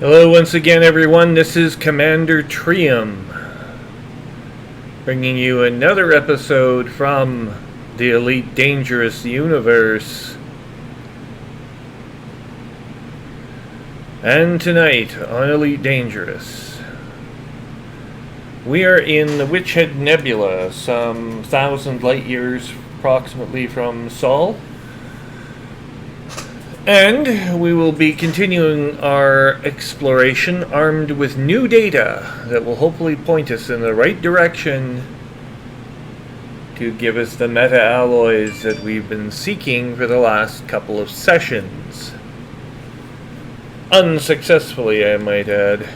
Hello once again, everyone. This is Commander Trium, bringing you another episode from the Elite Dangerous universe. And tonight on Elite Dangerous, we are in the Witchhead Nebula, some 1,000 light years approximately from Sol. And we will be continuing our exploration armed with new data that will hopefully point us in the right direction to give us the meta-alloys that we've been seeking for the last couple of sessions. Unsuccessfully, I might add.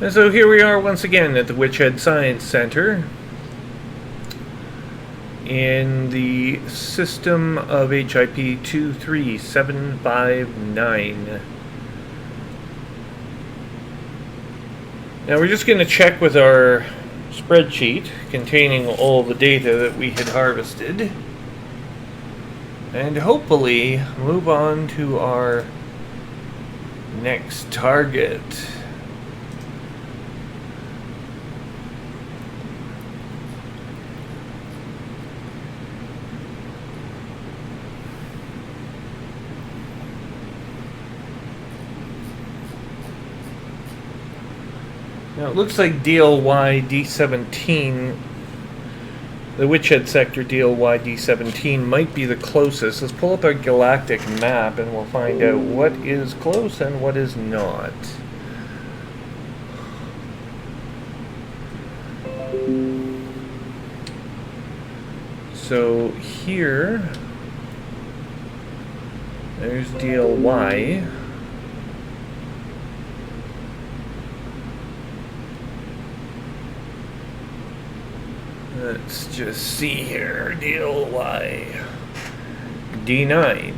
And so here we are once again at the Witchhead Science Center in the system of HIP 23759. Now we're just going to check with our spreadsheet containing all the data that we had harvested and hopefully move on to our next target. Now it looks like DLY D17, the Witchhead sector DLY D17 might be the closest. Let's pull up our galactic map and we'll find out what is close and what is not. So here, there's DLY. Let's just see here. DLY D9.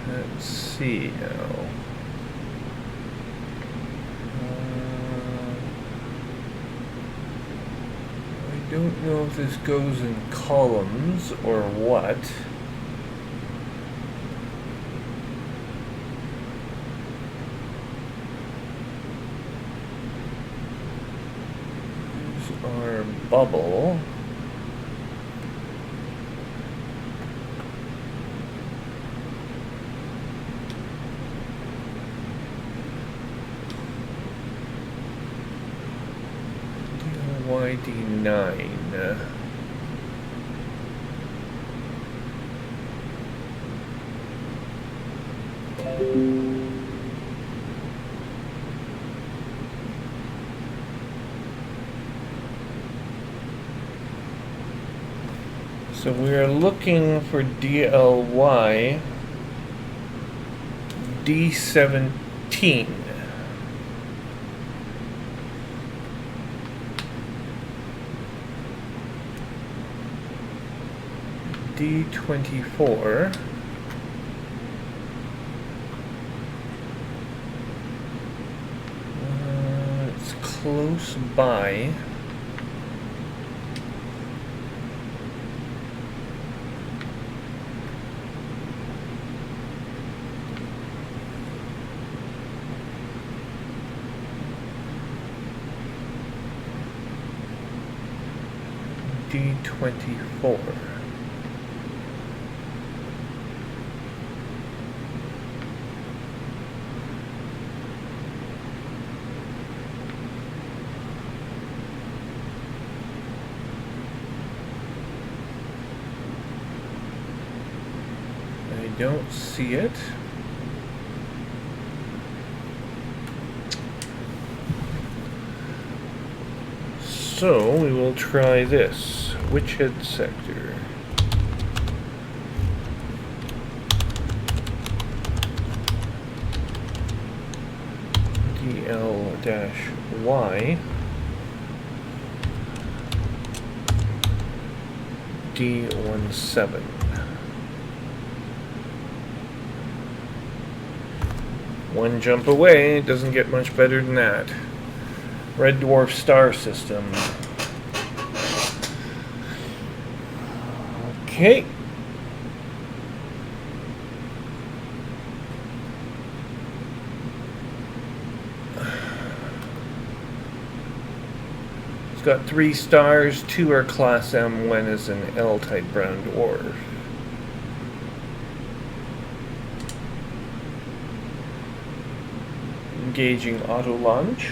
Let's see now. I don't know if this goes in columns or what. Our bubble. YD9. So we are looking for DLY D17. D24. It's close by. D24. I don't see it. So we will try this. Which head sector? DL-Y D17. One jump away, it doesn't get much better than that. Red dwarf star system. Okay. It's got 3 stars, 2 are class M, 1 is an L-type brown dwarf. Engaging auto launch.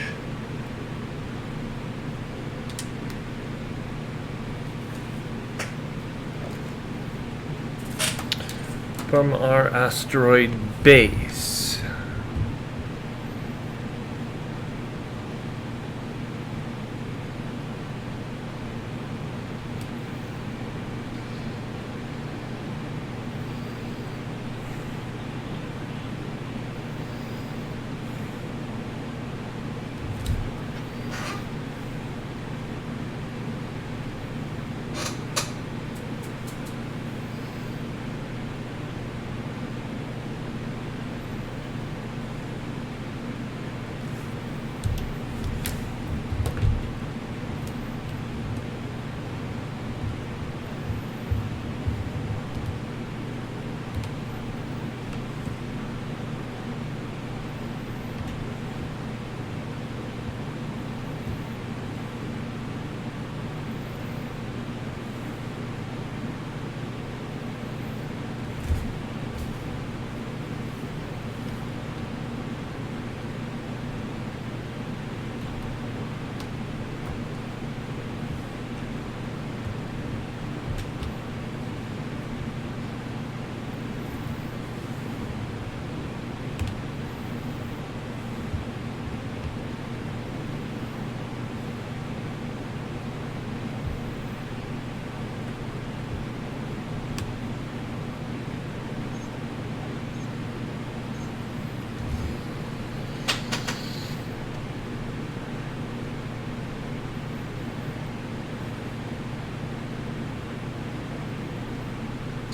From our asteroid base.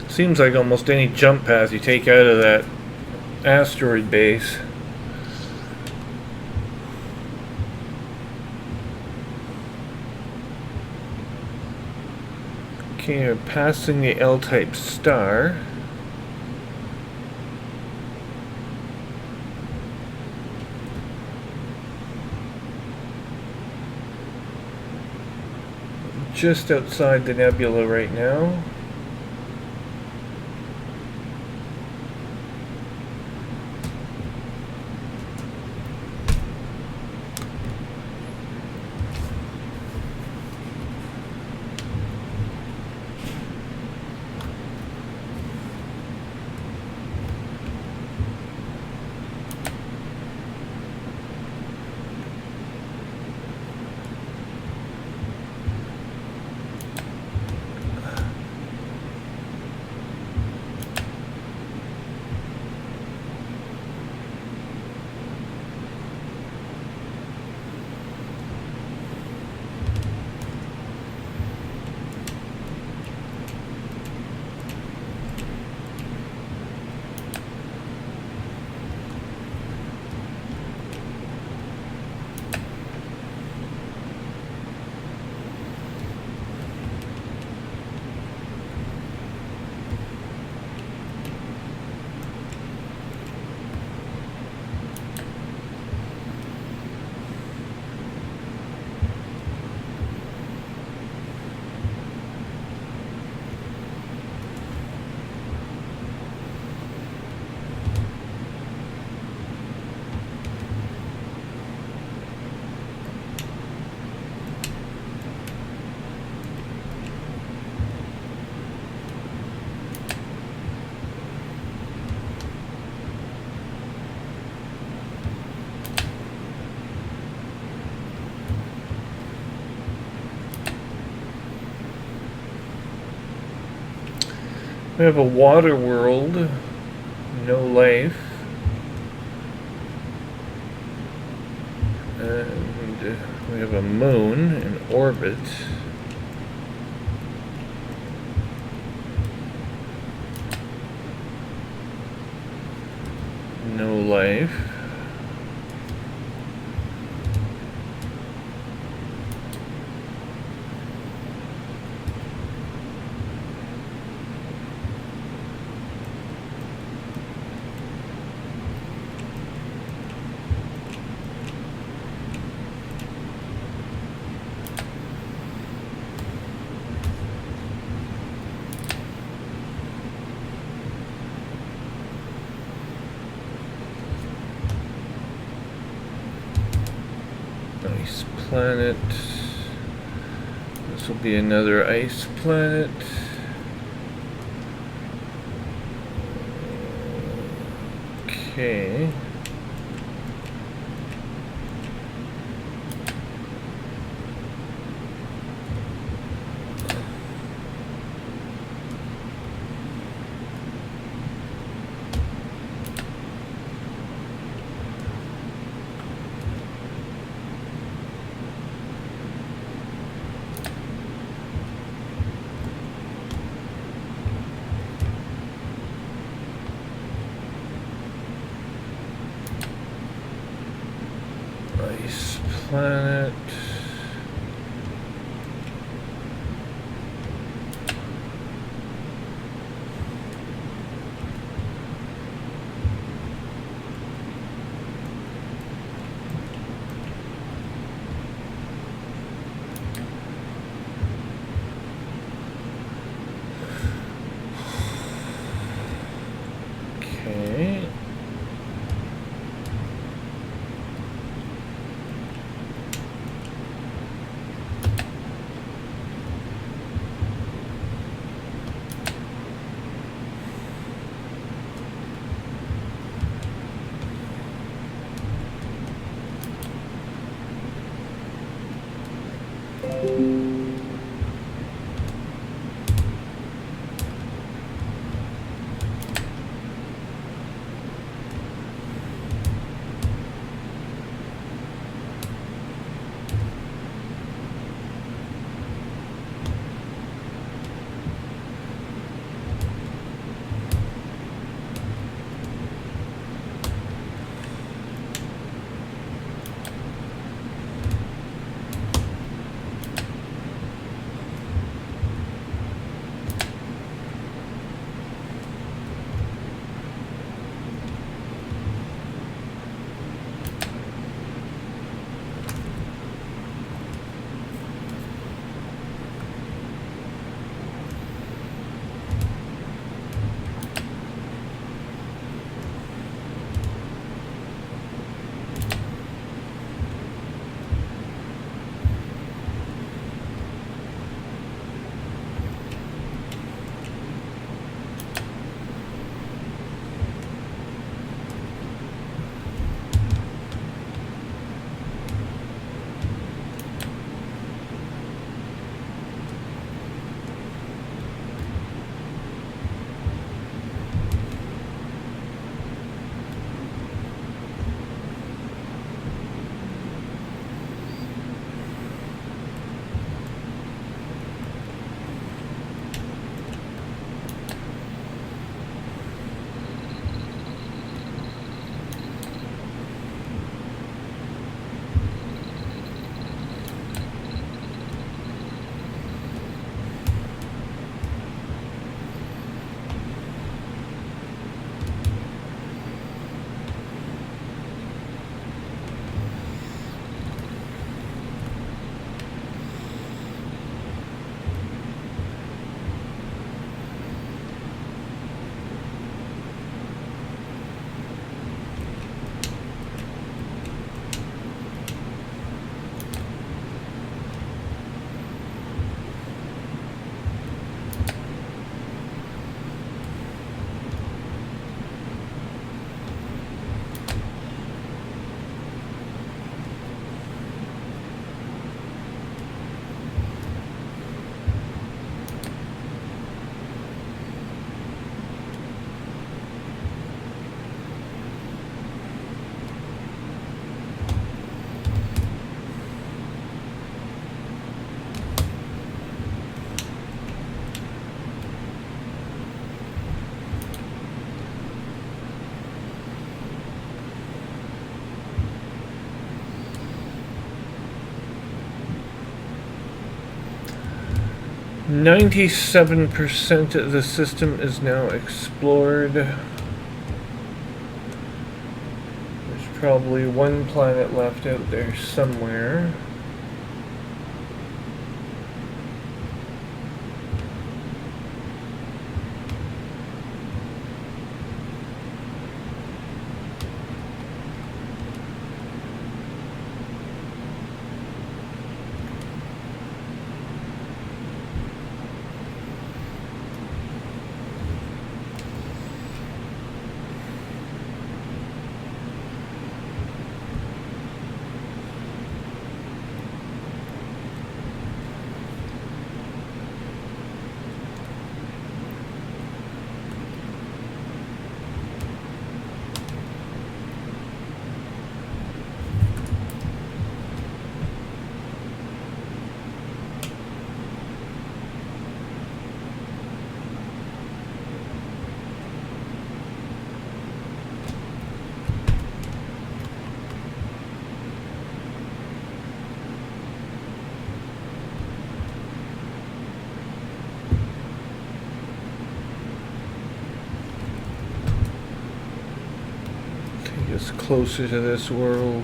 Seems like almost any jump path you take out of that asteroid base. Okay, we're passing the L-type star. Just outside the nebula right now. We have a water world, no life. And we have a moon in orbit. No life. Ice planet. This will be another ice planet. Okay. Ice planet. Okay. 97% of the system is now explored. There's probably one planet left out there somewhere. It's closer to this world.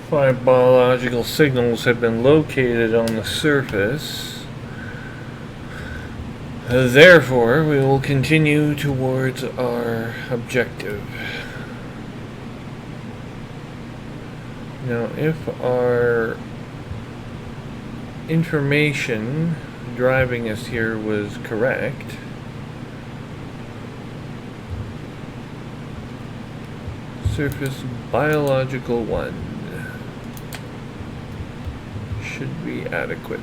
Five biological signals have been located on the surface. Therefore, we will continue towards our objective. Now, if our information driving us here was correct, surface biological 1 should be adequate.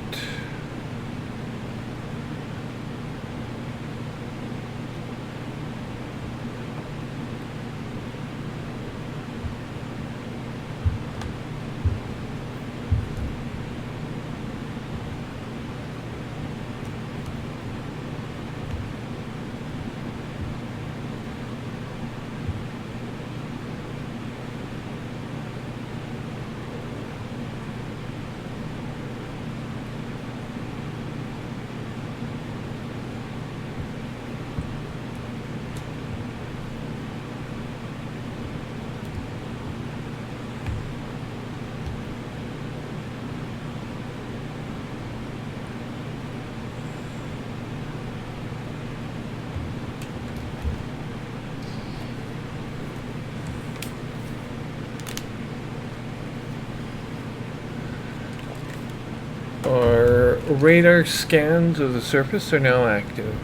Our radar scans of the surface are now active.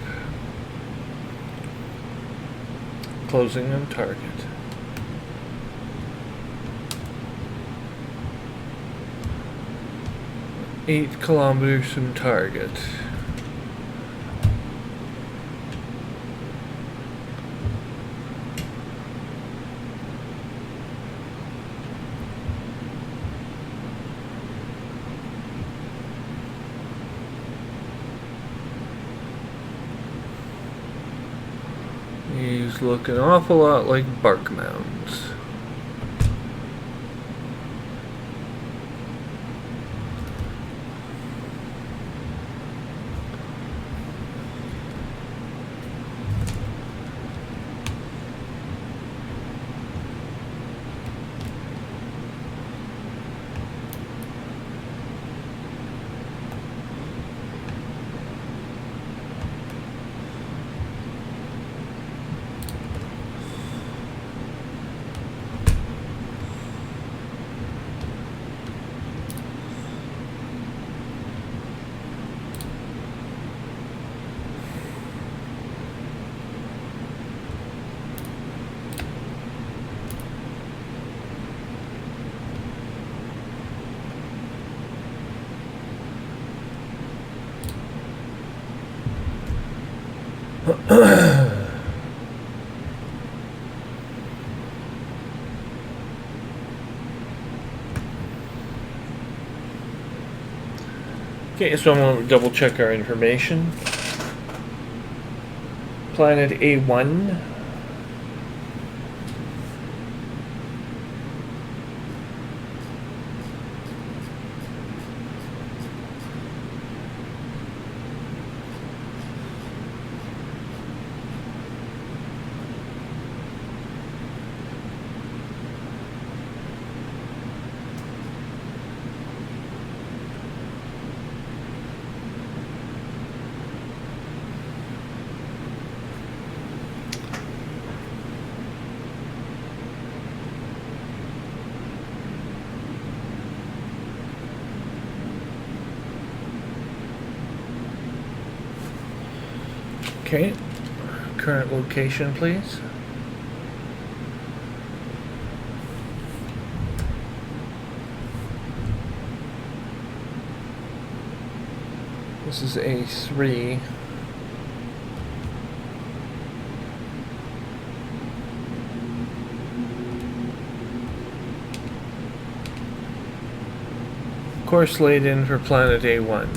Closing on target. 8 kilometers from target. These look an awful lot like bark mounds. Okay, so I'm going to double check our information. Planet A1. Okay, current location, please. This is A3. Course laid in for planet A1.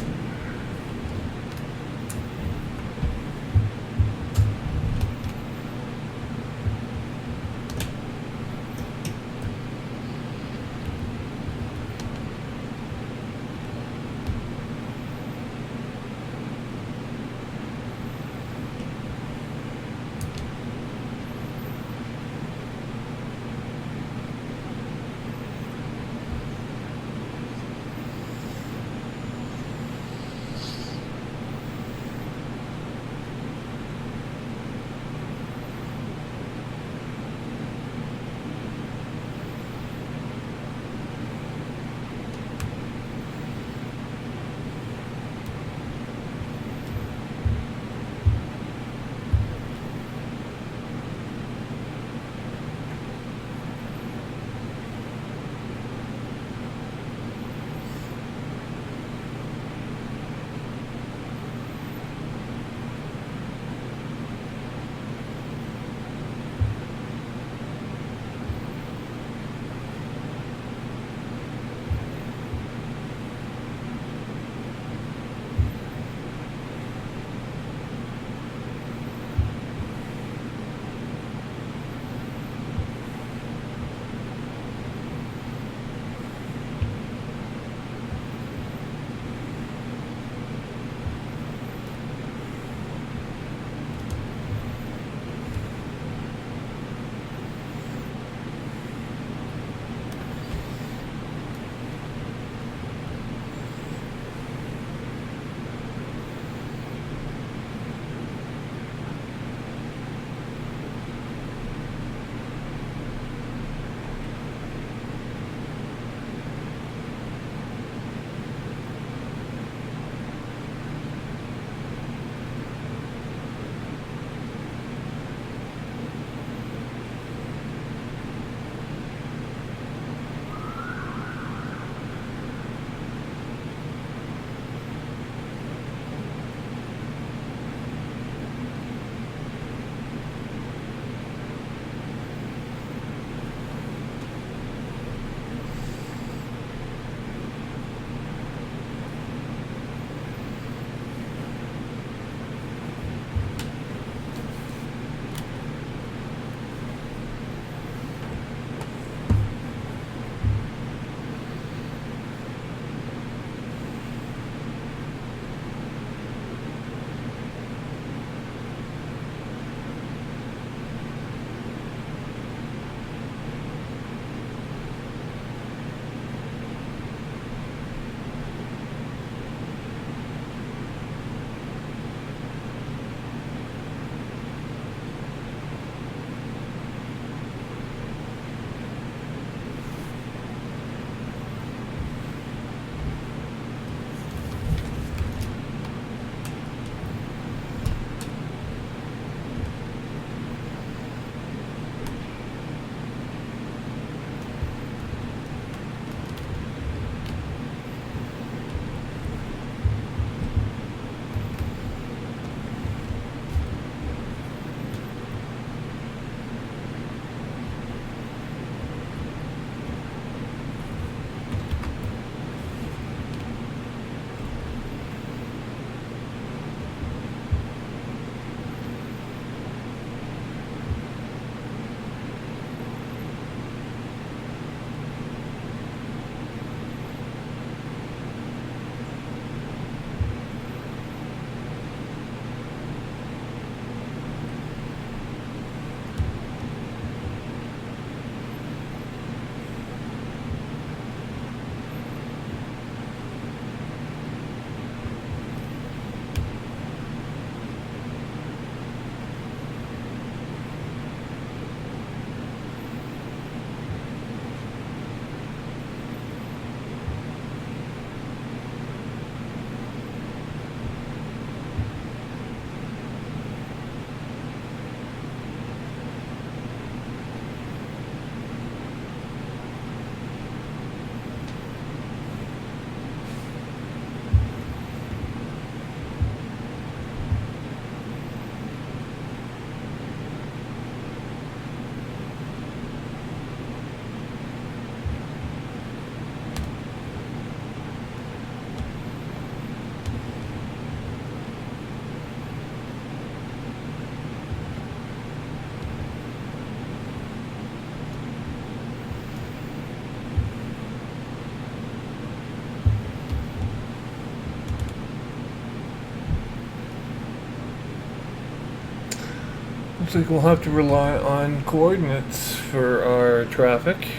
Looks like we'll have to rely on coordinates for our traffic.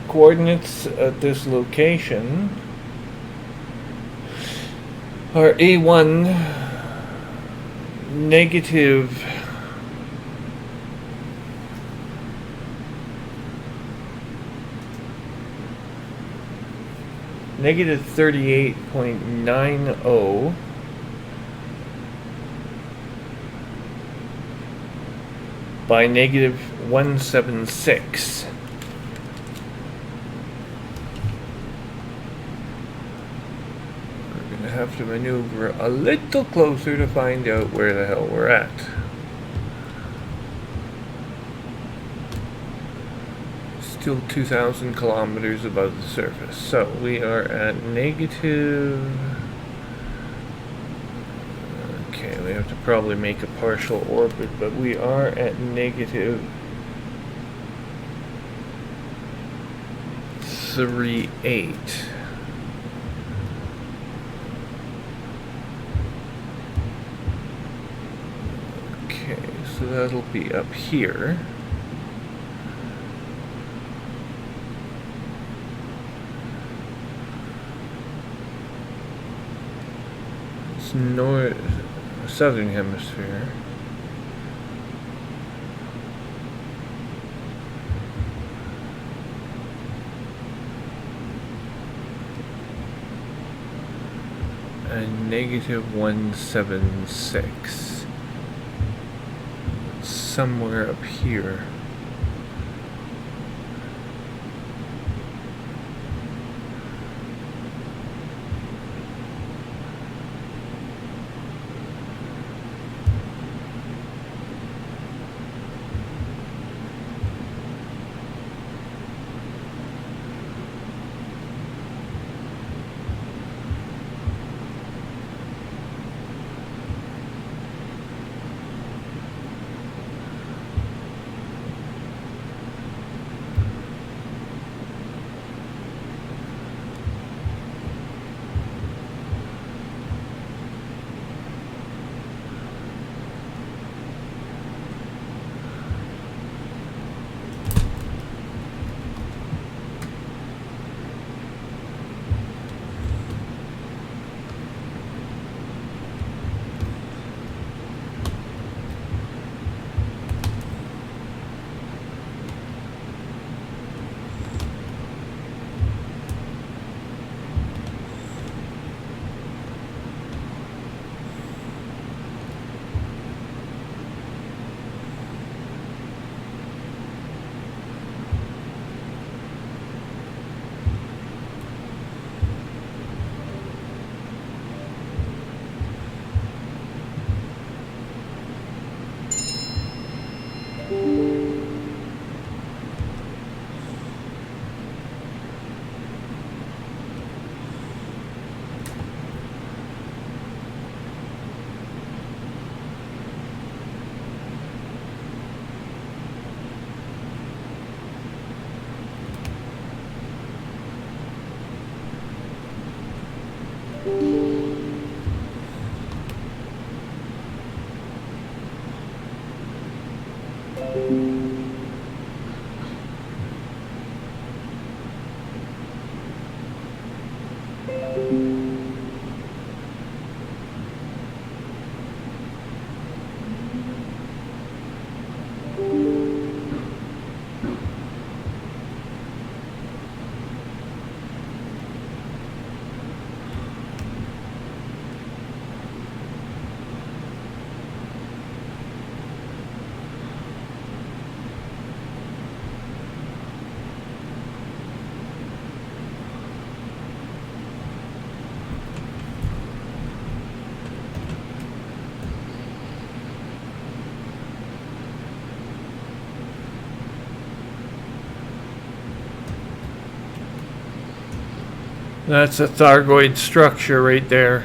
Coordinates at this location are A1 negative negative 38.90 by negative 176. We're going to have to maneuver a little closer to find out where the hell we're at. Still 2,000 kilometers above the surface. So we are at negative... Okay, we have to probably make a partial orbit, but we are at negative 38. Okay, so that'll be up here. It's southern hemisphere. And negative 176. Somewhere up here. That's a Thargoid structure right there.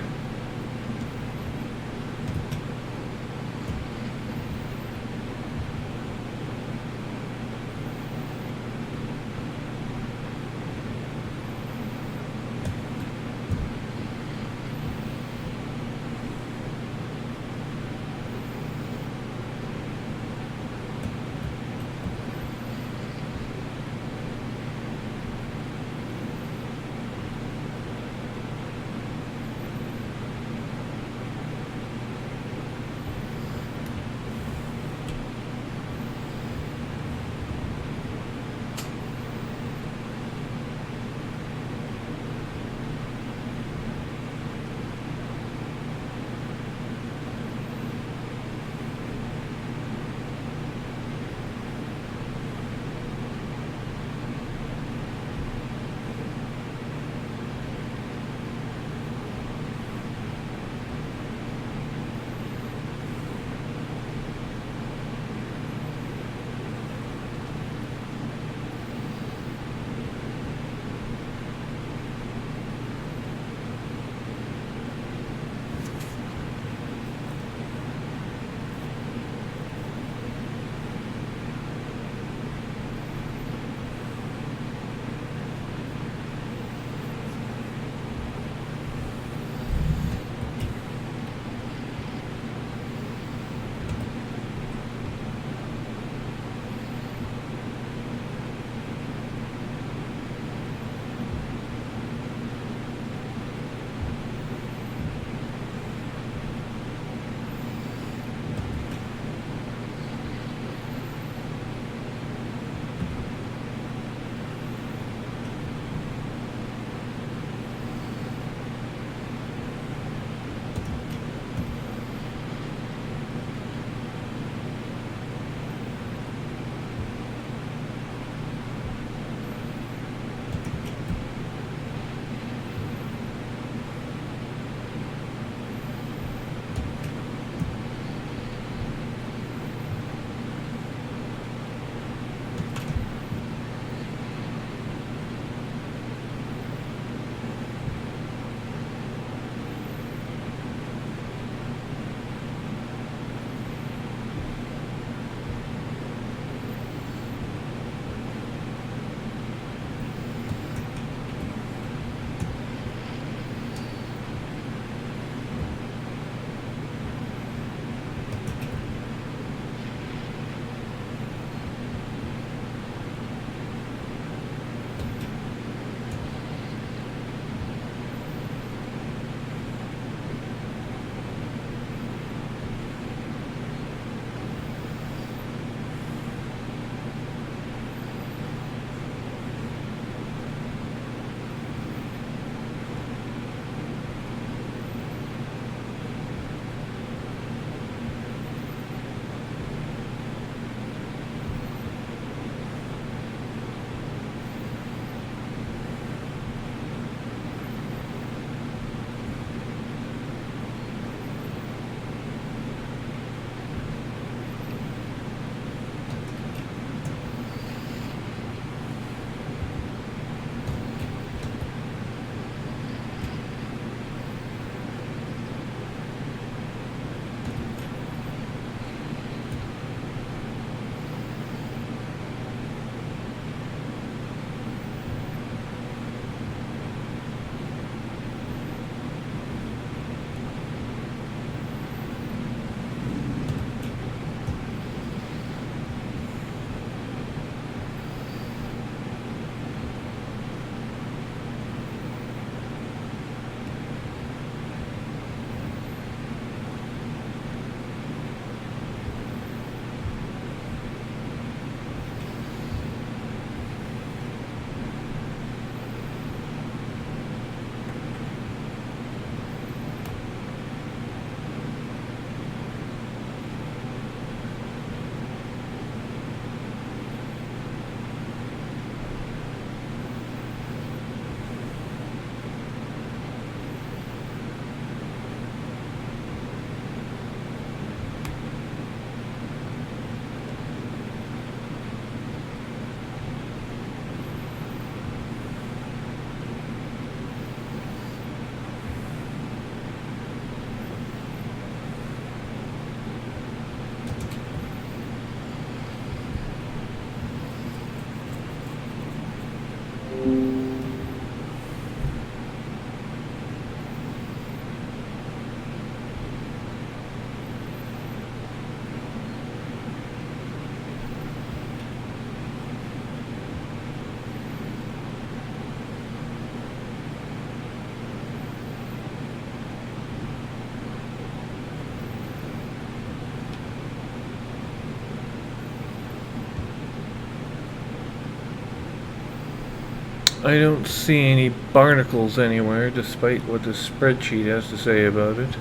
I don't see any barnacles anywhere, despite what the spreadsheet has to say about it.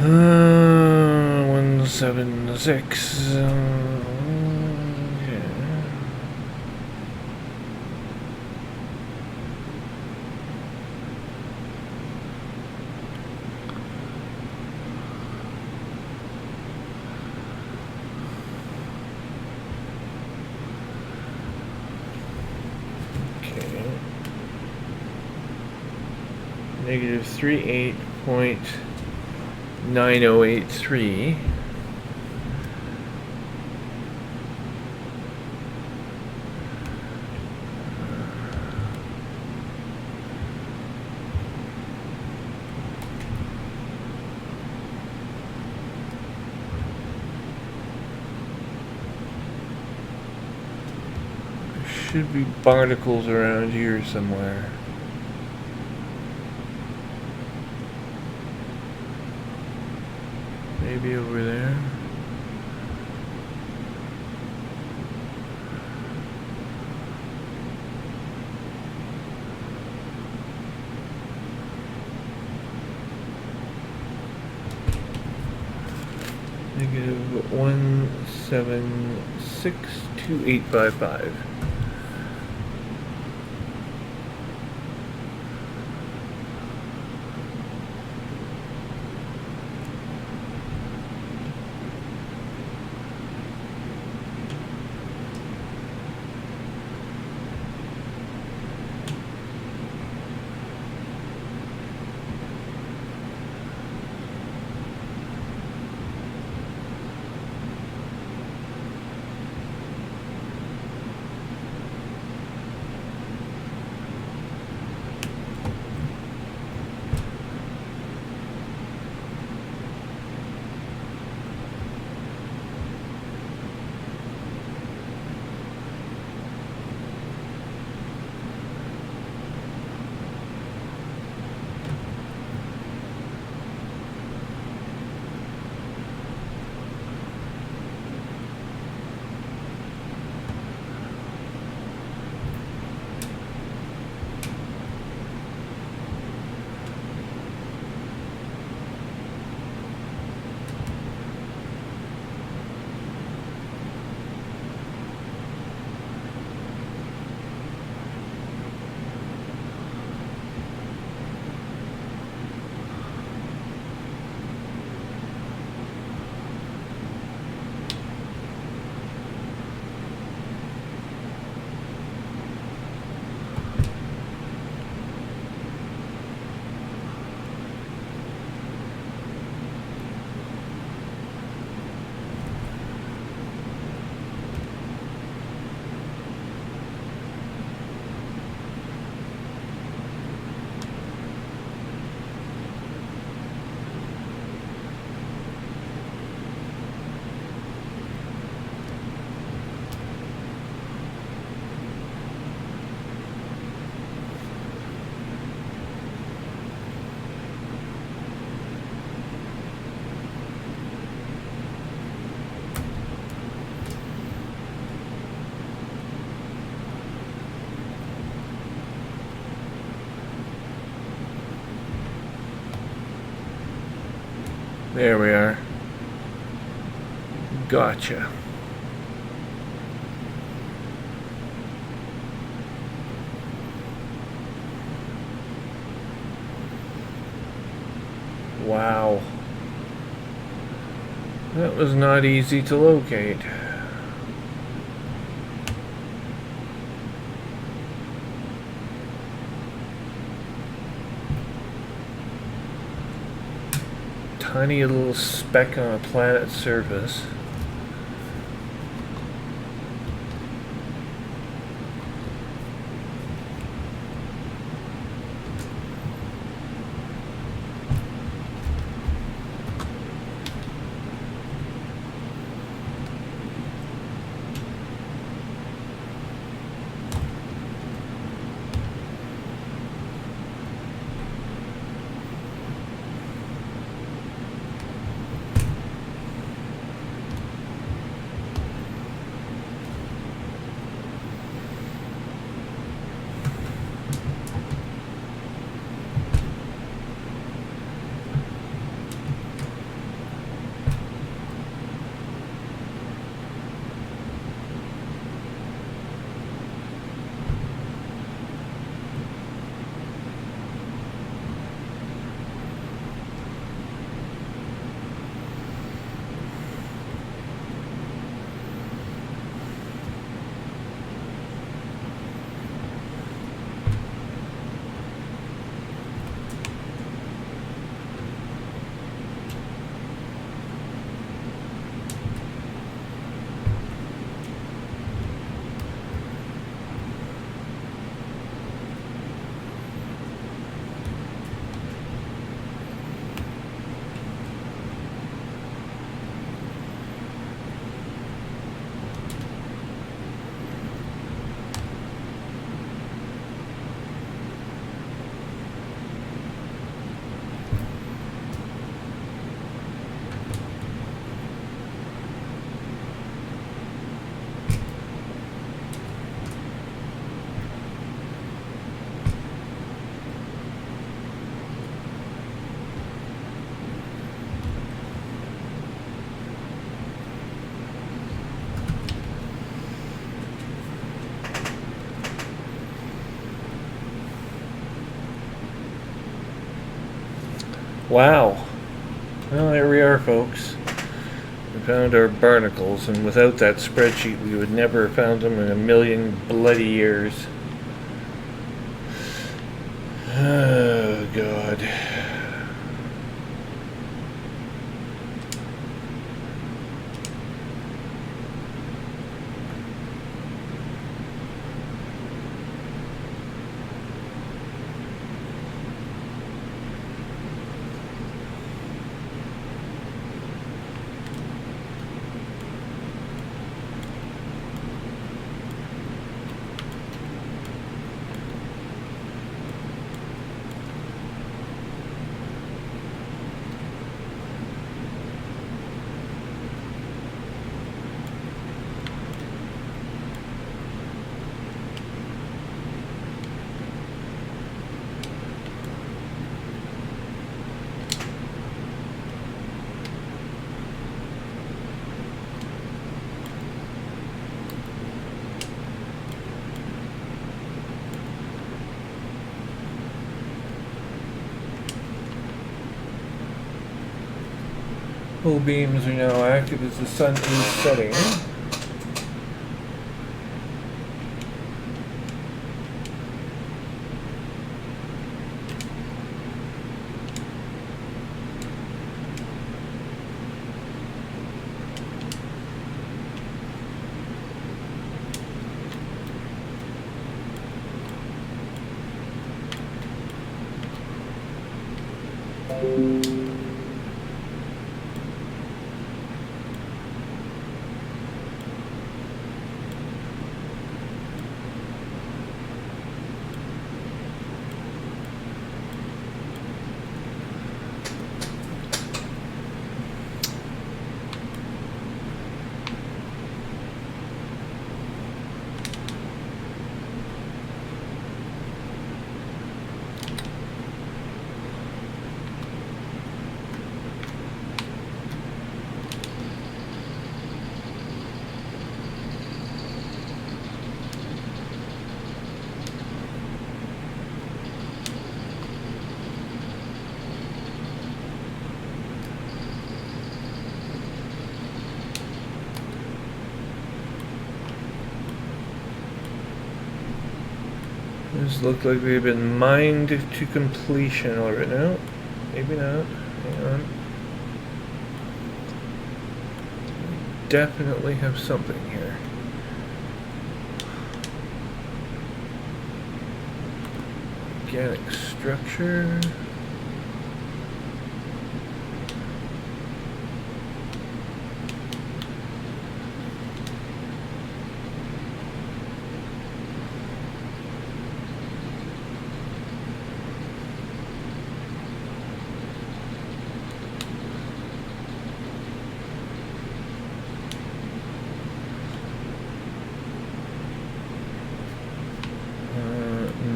176. Yeah. Okay. Negative 38.9083. Should be barnacles around here somewhere. Maybe over there. Negative 1762855. There we are. Gotcha. Wow. That was not easy to locate. Tiny little speck on a planet's surface. Wow. Well, there we are, folks. We found our barnacles, and without that spreadsheet, we would never have found them in a million bloody years. Oh, God. Full beams are now active as the sun is setting. These look like they've been mined to completion already. No, maybe not. Hang on. Definitely have something here. Organic structure.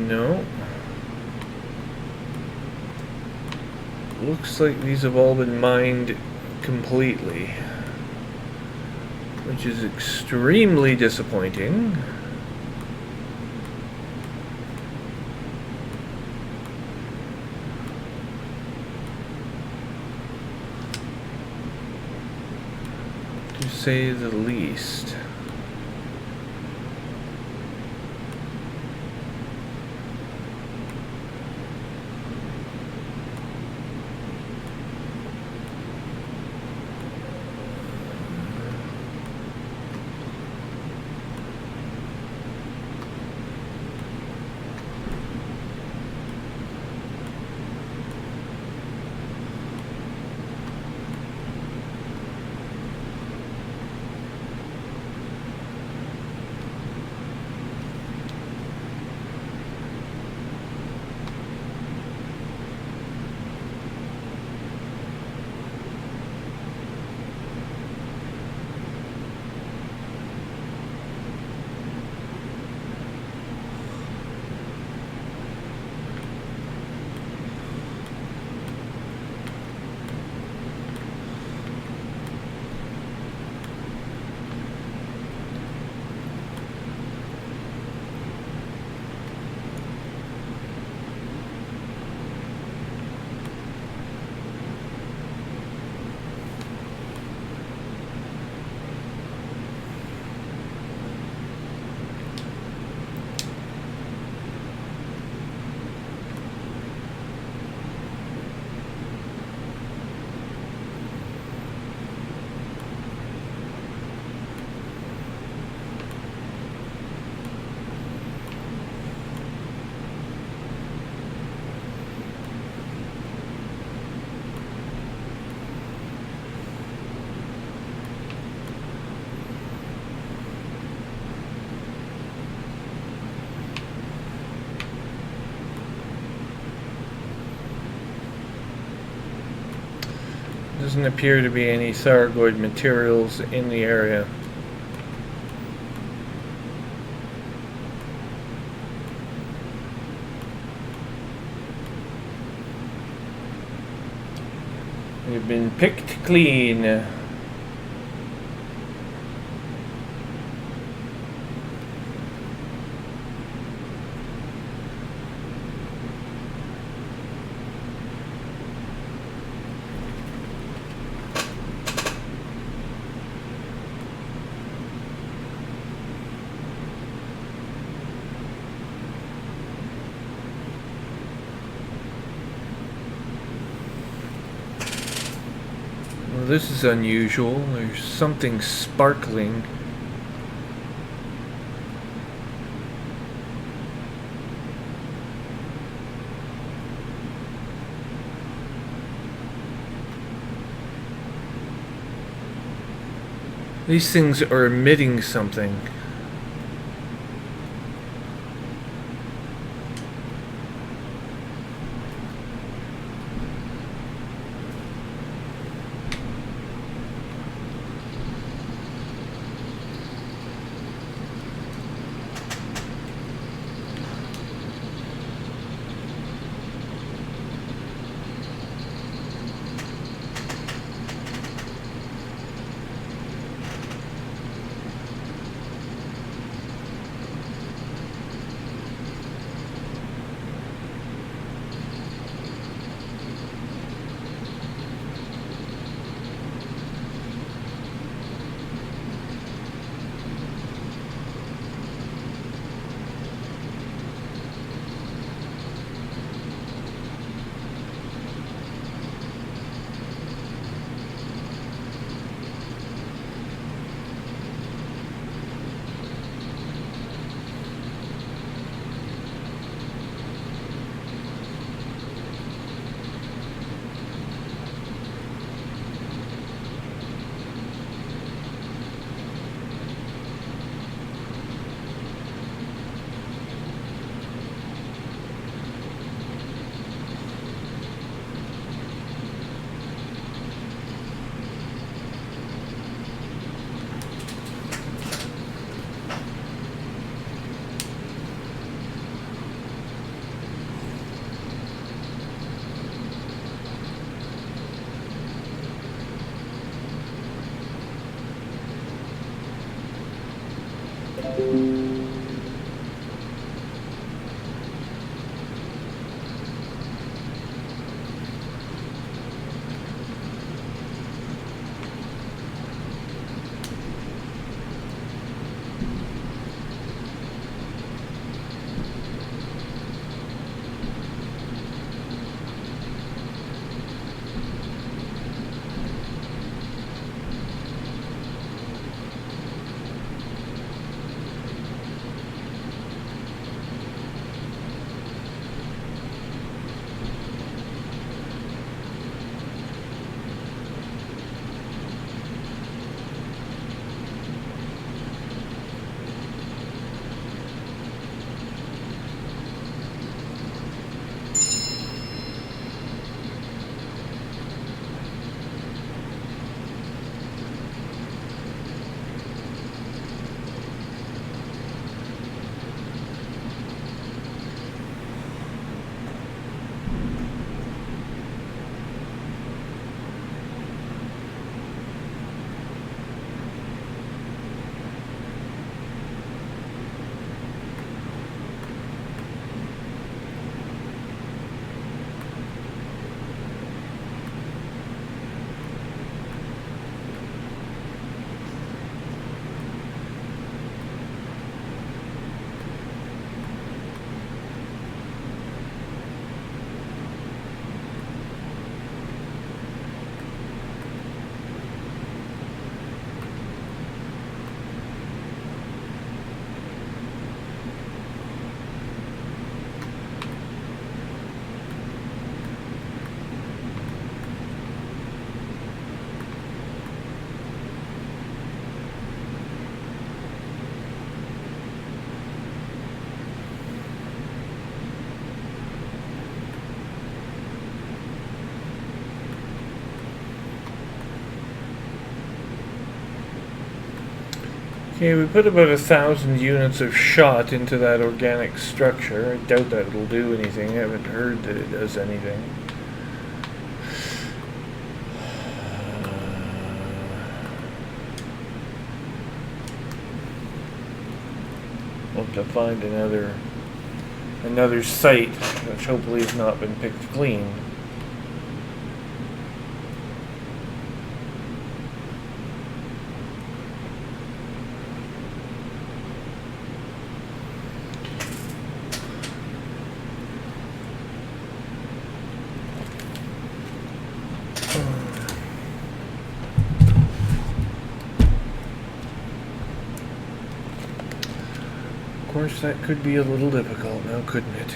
No. Looks like these have all been mined completely, which is extremely disappointing. To say the least. Doesn't appear to be any Thargoid materials in the area. We've been picked clean. Well, this is unusual. There's something sparkling. These things are emitting something. Okay, we put about 1,000 units of shot into that organic structure. I doubt that it'll do anything. I haven't heard that it does anything. We'll have to find another site, which hopefully has not been picked clean. Of course, that could be a little difficult now, couldn't it?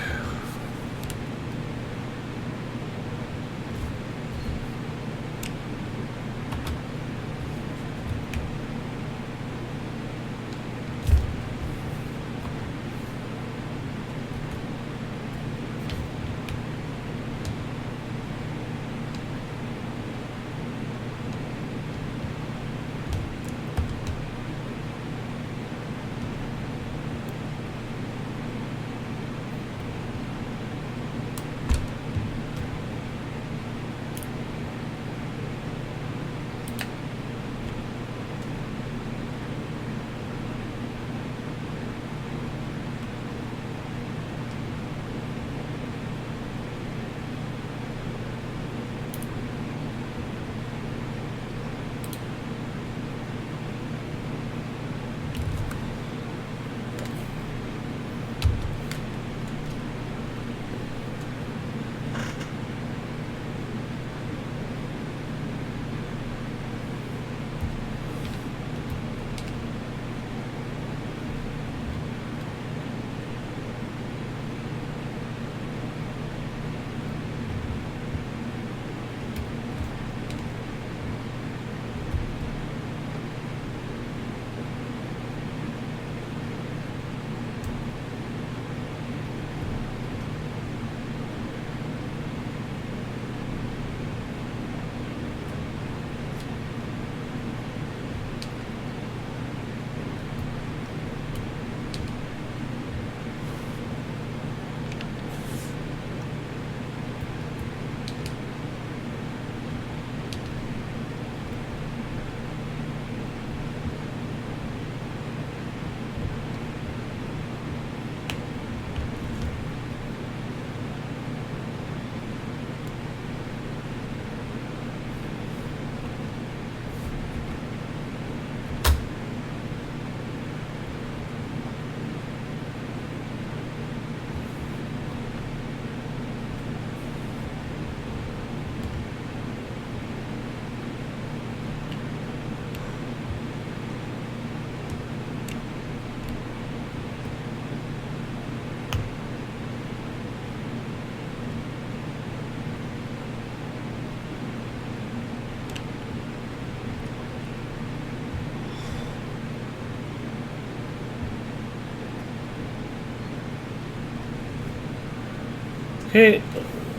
Okay,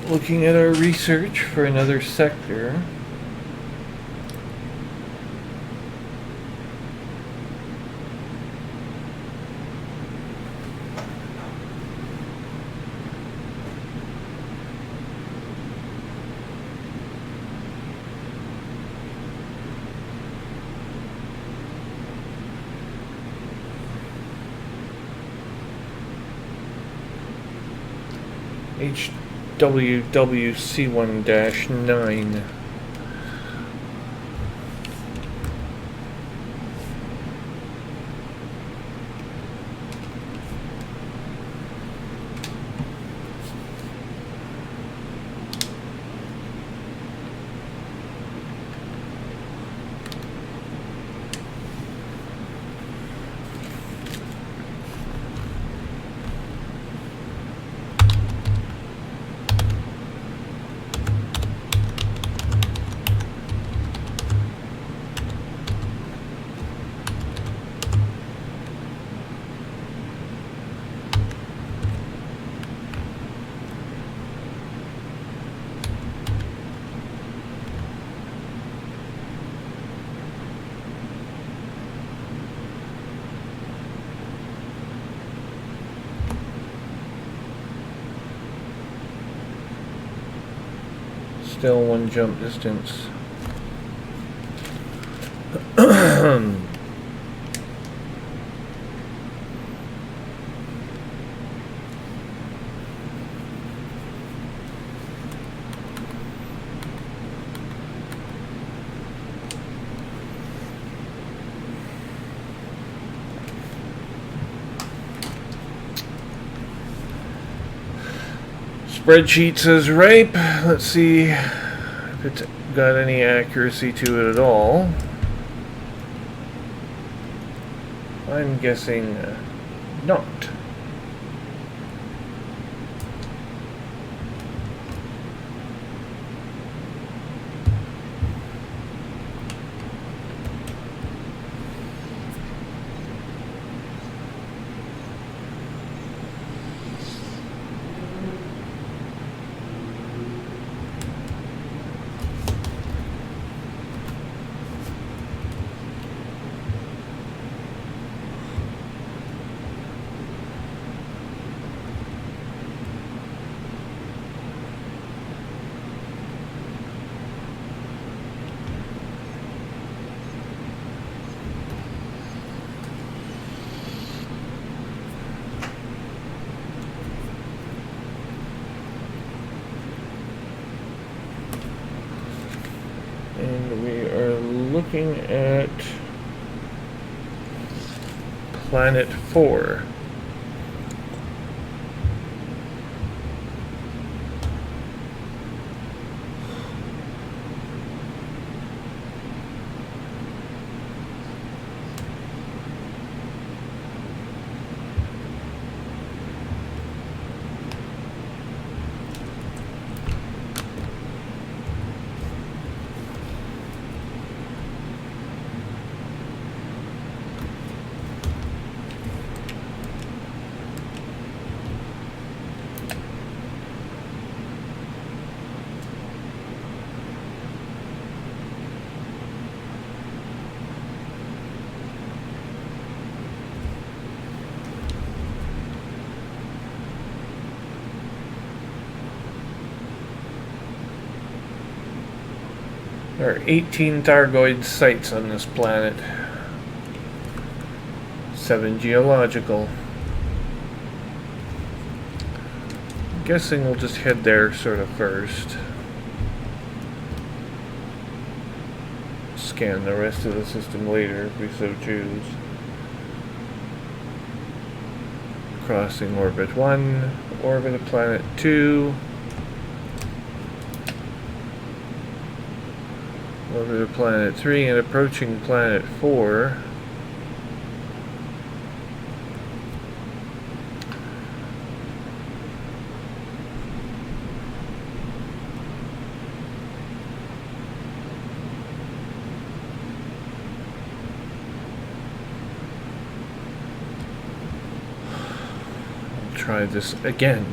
looking at our research for another sector. HWWC1-9. Still one jump distance. Spreadsheet says ripe. Let's see if it's got any accuracy to it at all. I'm guessing not. And we are looking at Planet 4. There are 18 Thargoid sites on this planet. 7 geological. I'm guessing we'll just head there sort of first. Scan the rest of the system later if we so choose. Crossing orbit 1, orbit of planet 2. Over to planet 3 and approaching planet 4. I'll try this again.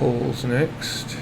Polls next.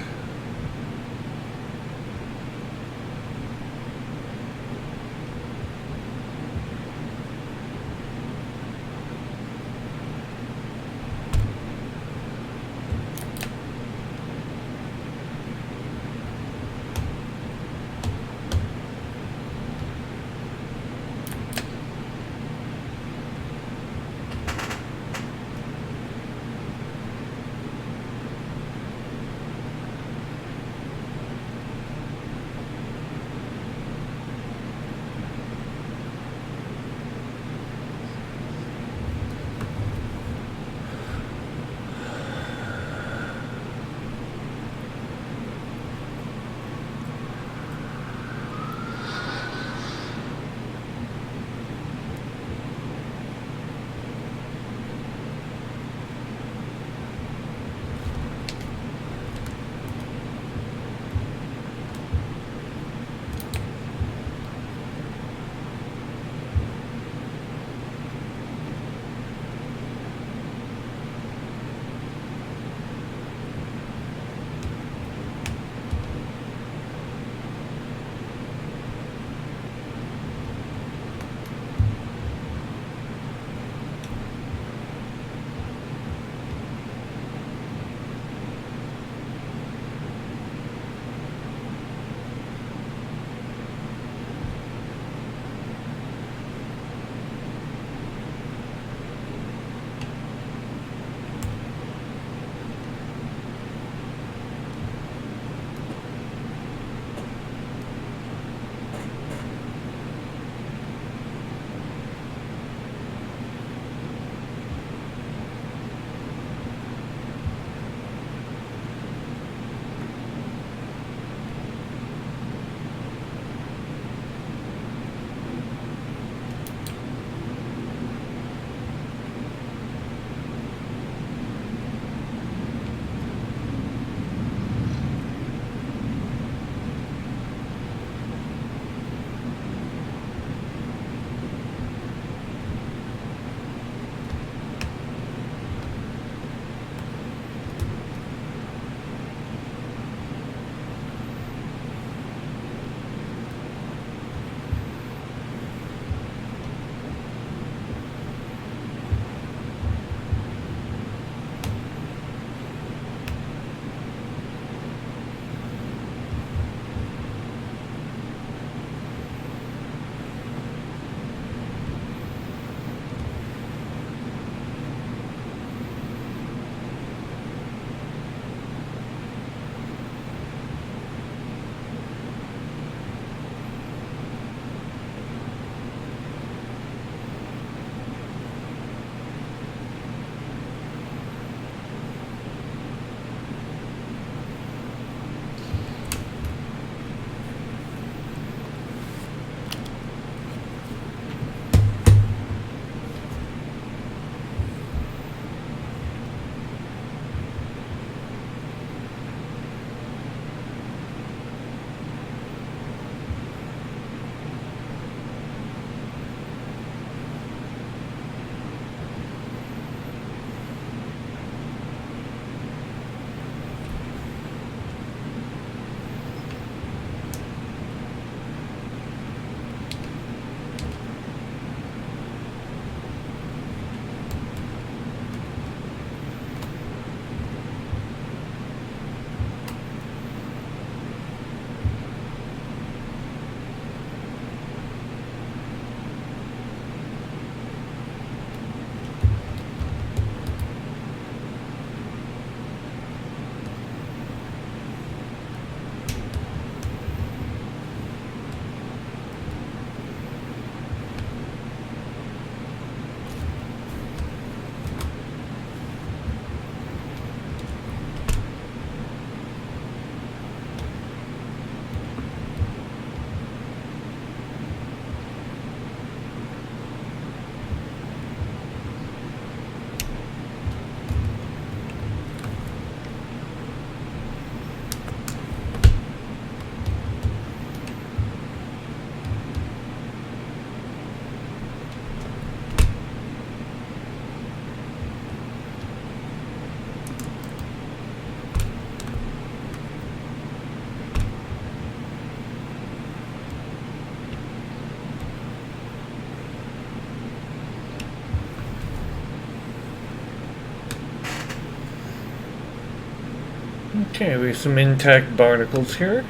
Okay, we have some intact barnacles here.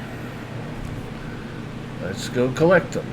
Let's go collect them.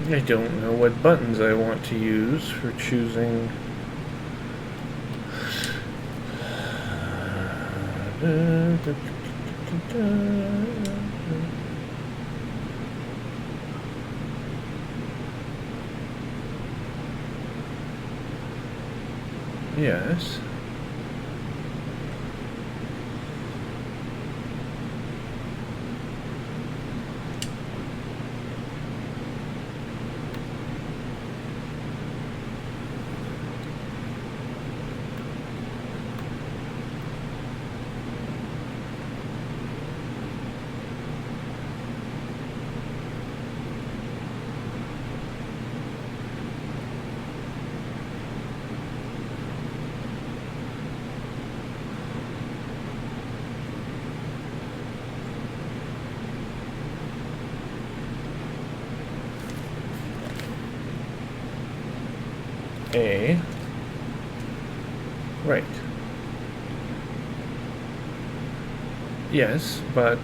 I don't know what buttons I want to use for choosing. Yes. A. Right. Yes, but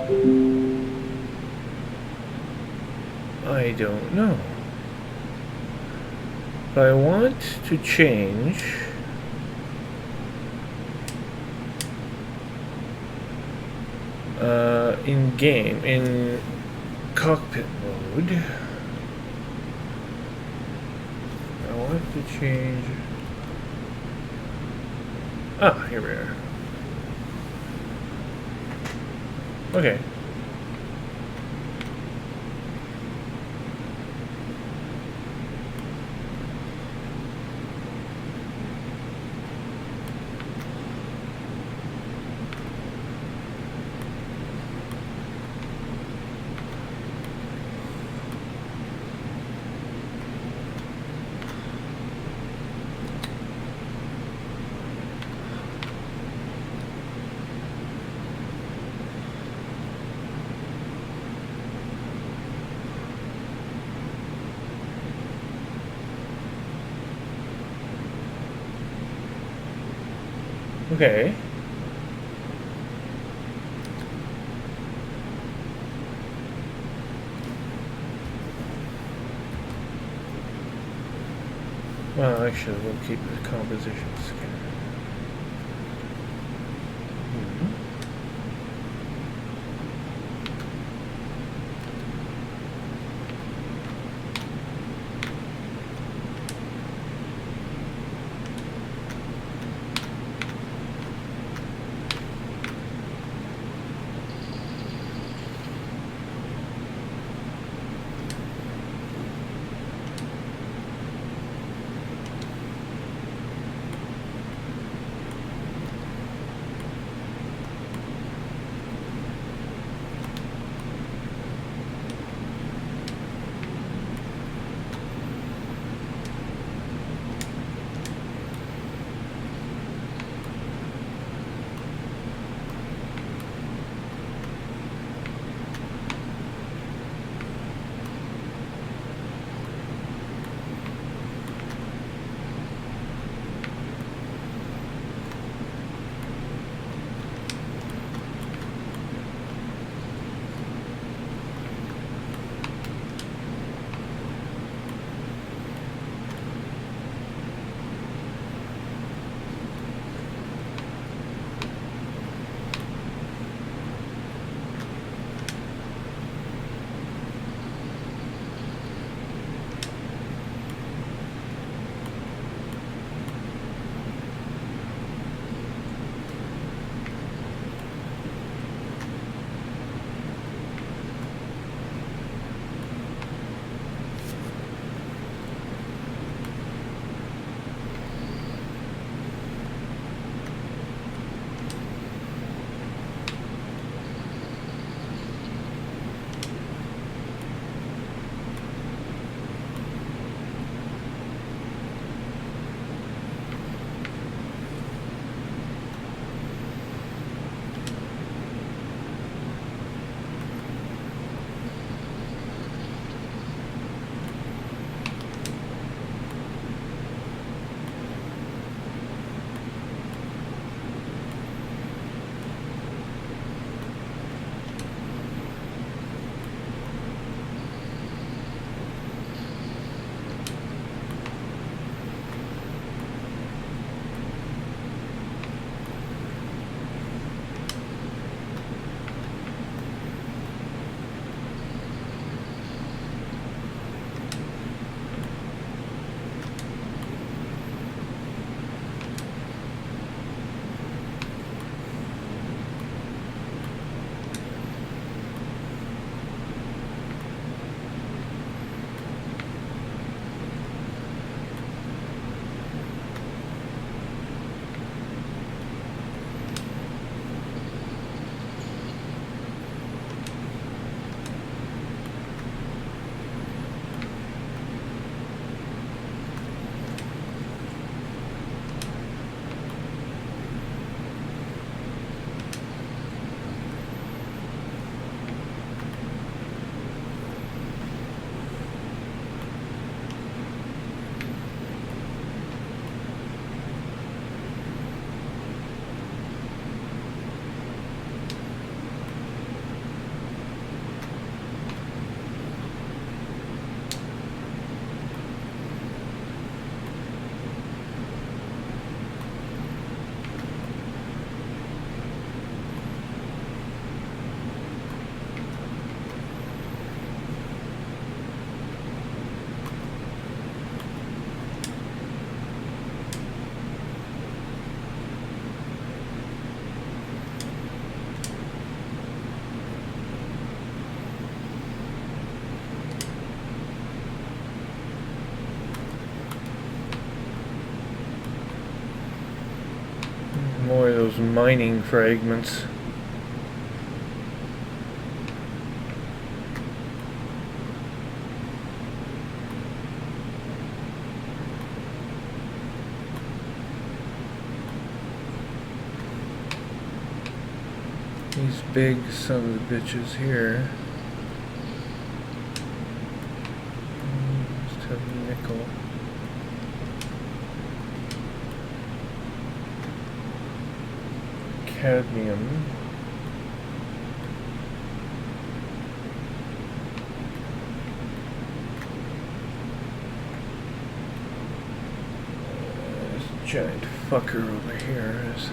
I don't know. But I want to change in game, in cockpit mode. I want to change. Ah, here we are. Okay. Okay. Well, actually, we'll keep the composition scanner. those mining fragments. These big sons of bitches here. Just have nickel. Cadmium. This giant fucker over here is.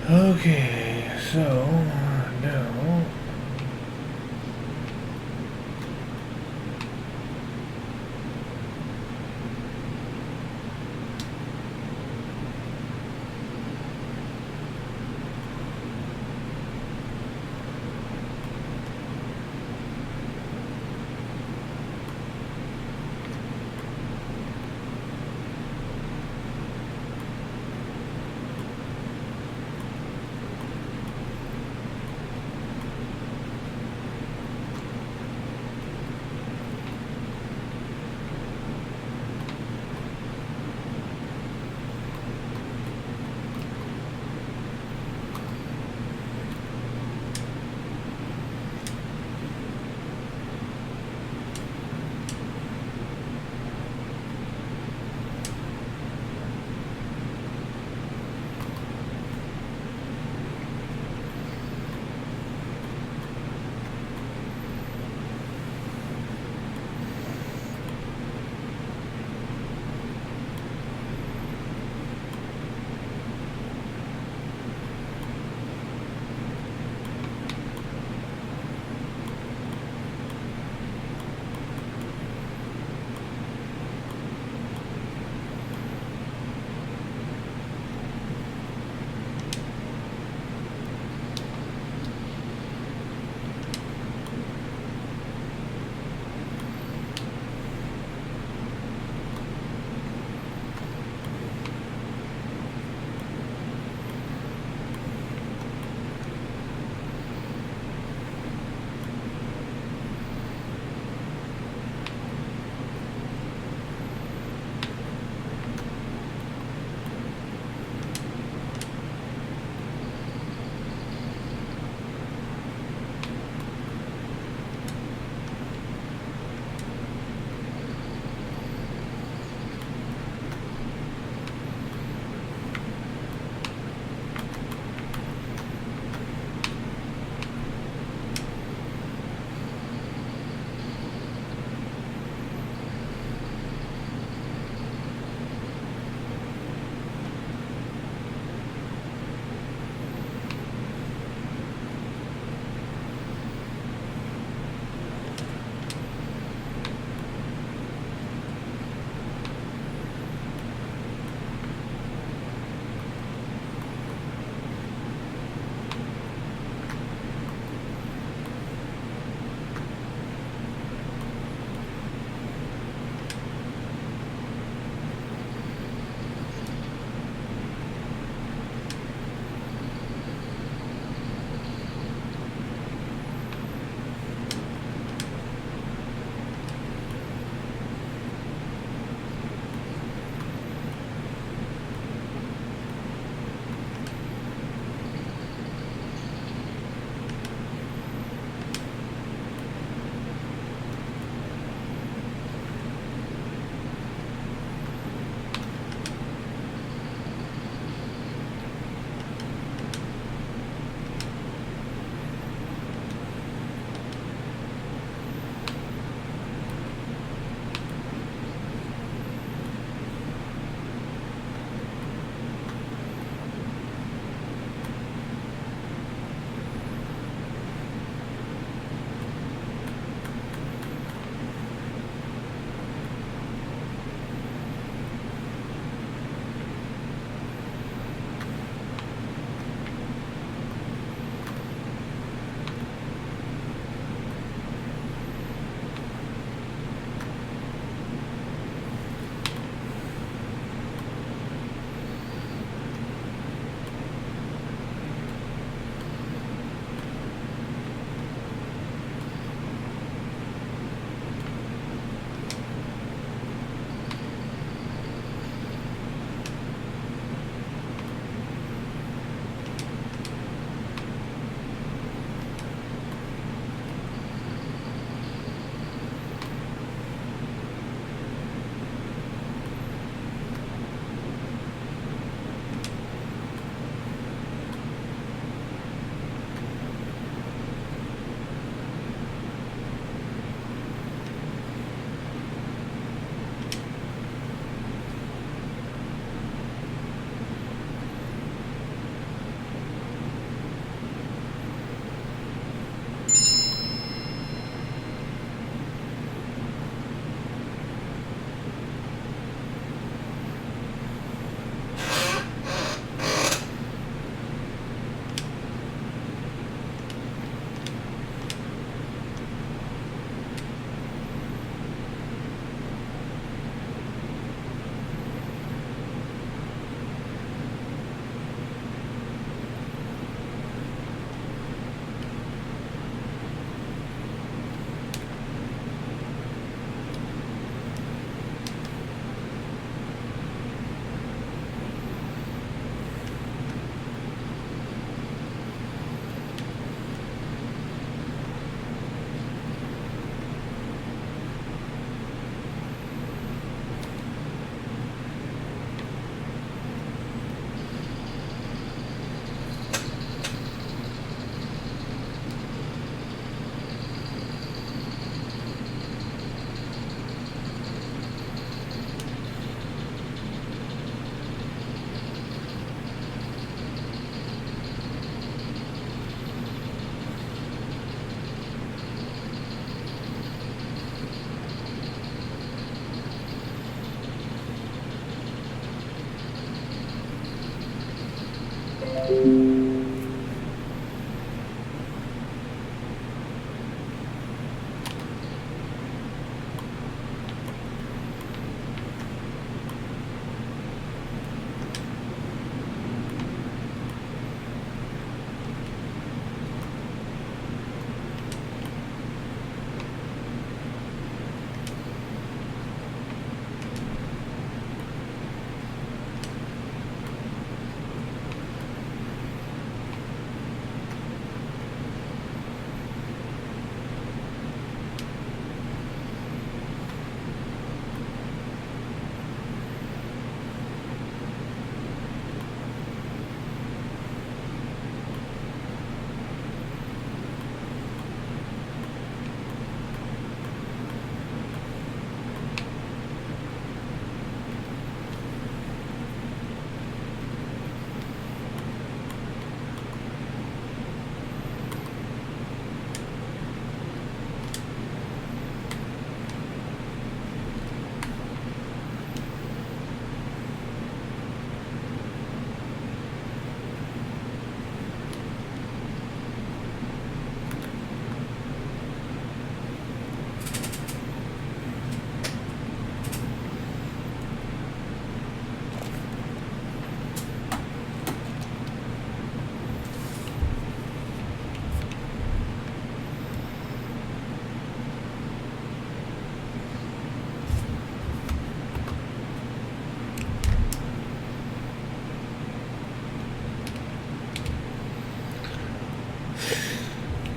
Okay, so now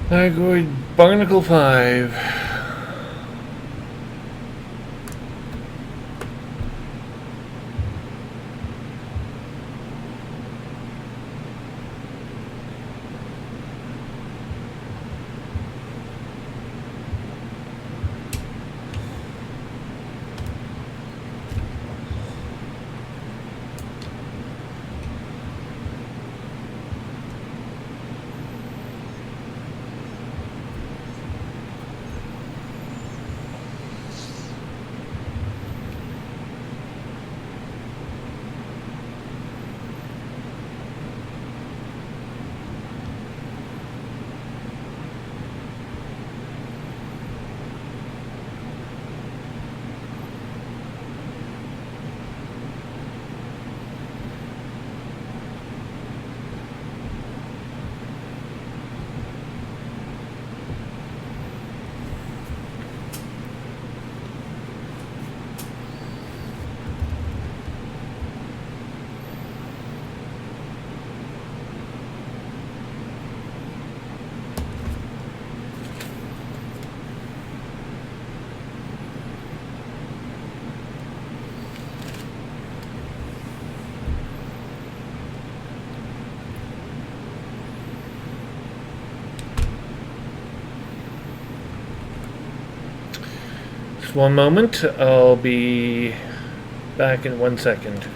Argoid Barnacle 5. Just one moment. I'll be back in 1 second.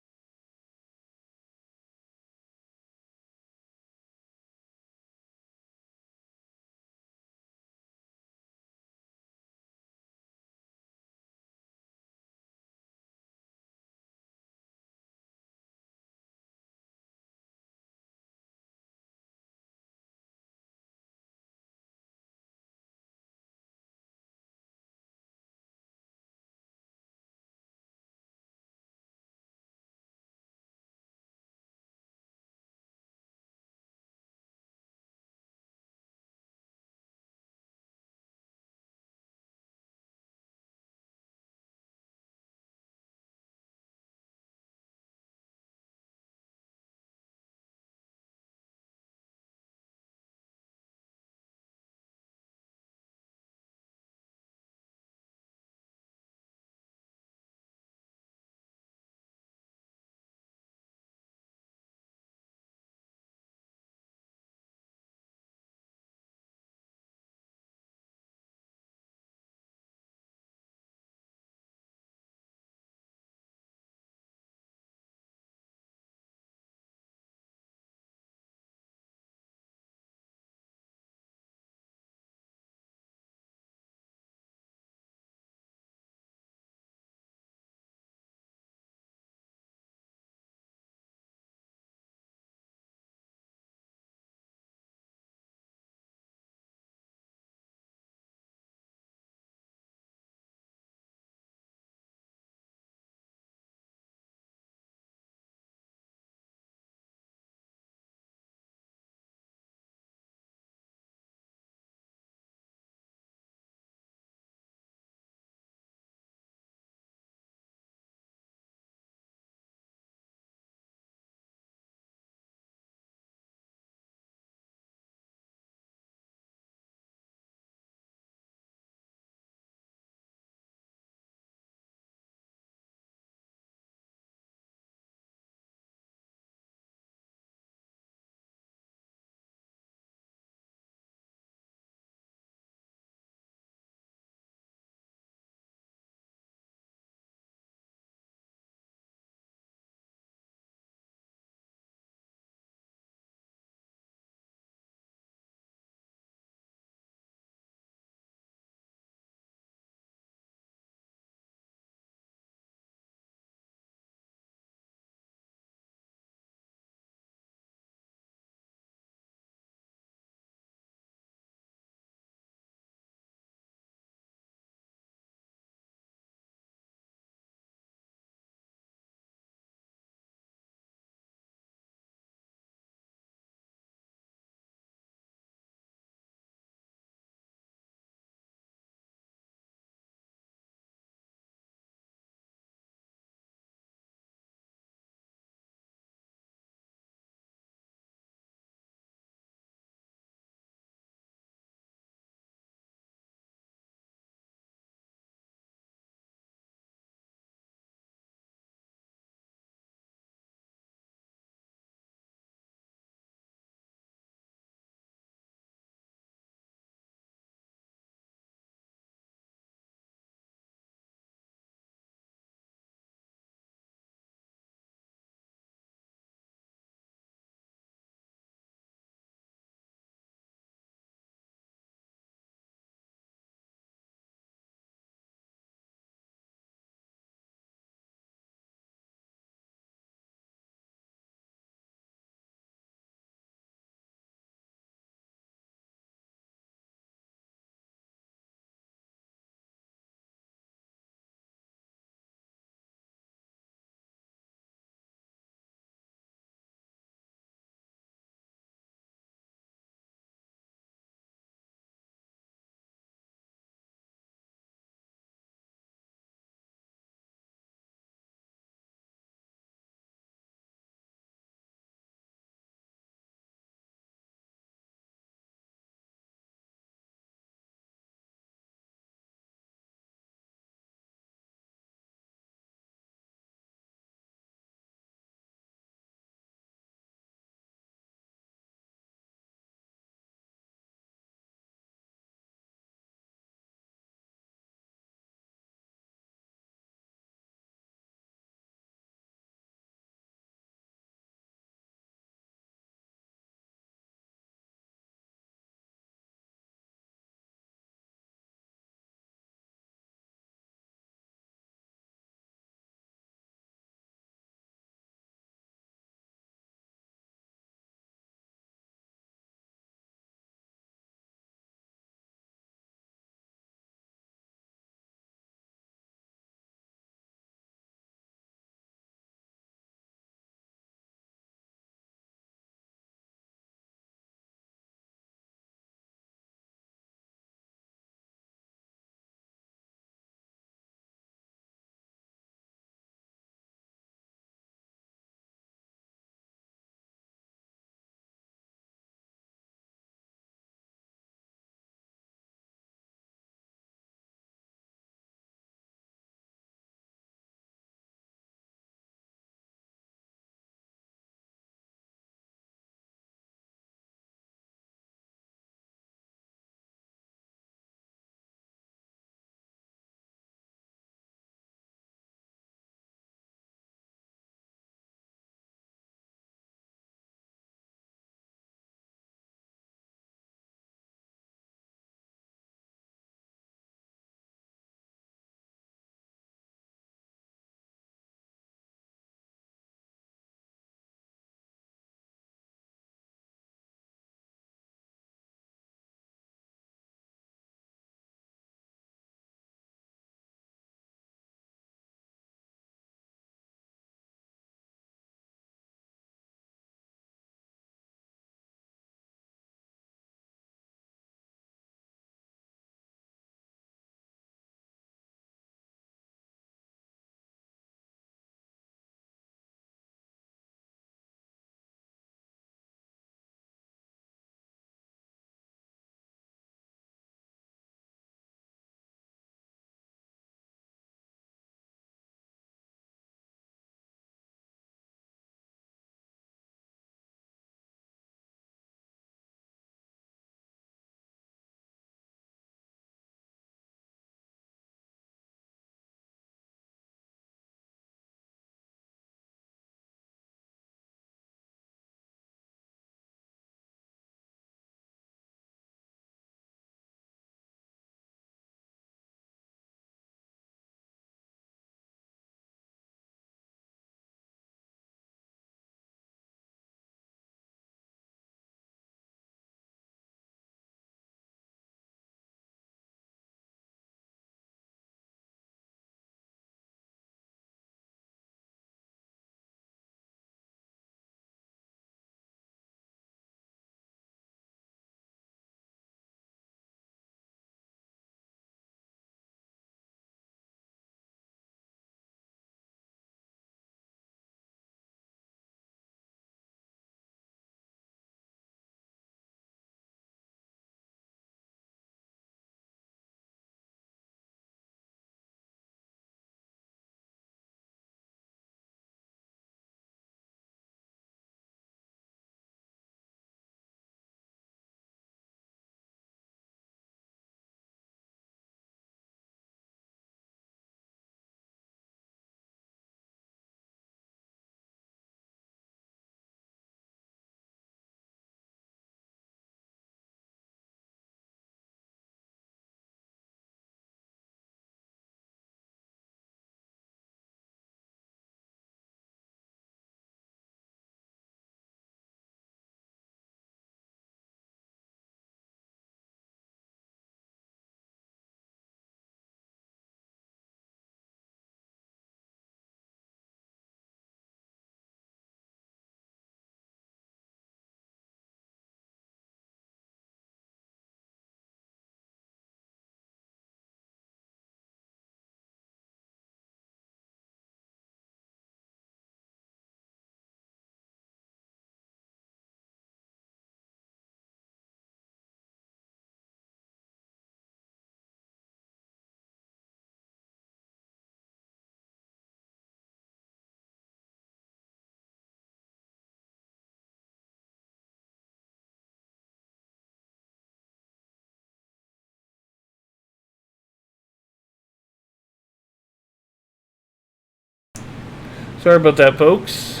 Sorry about that, folks.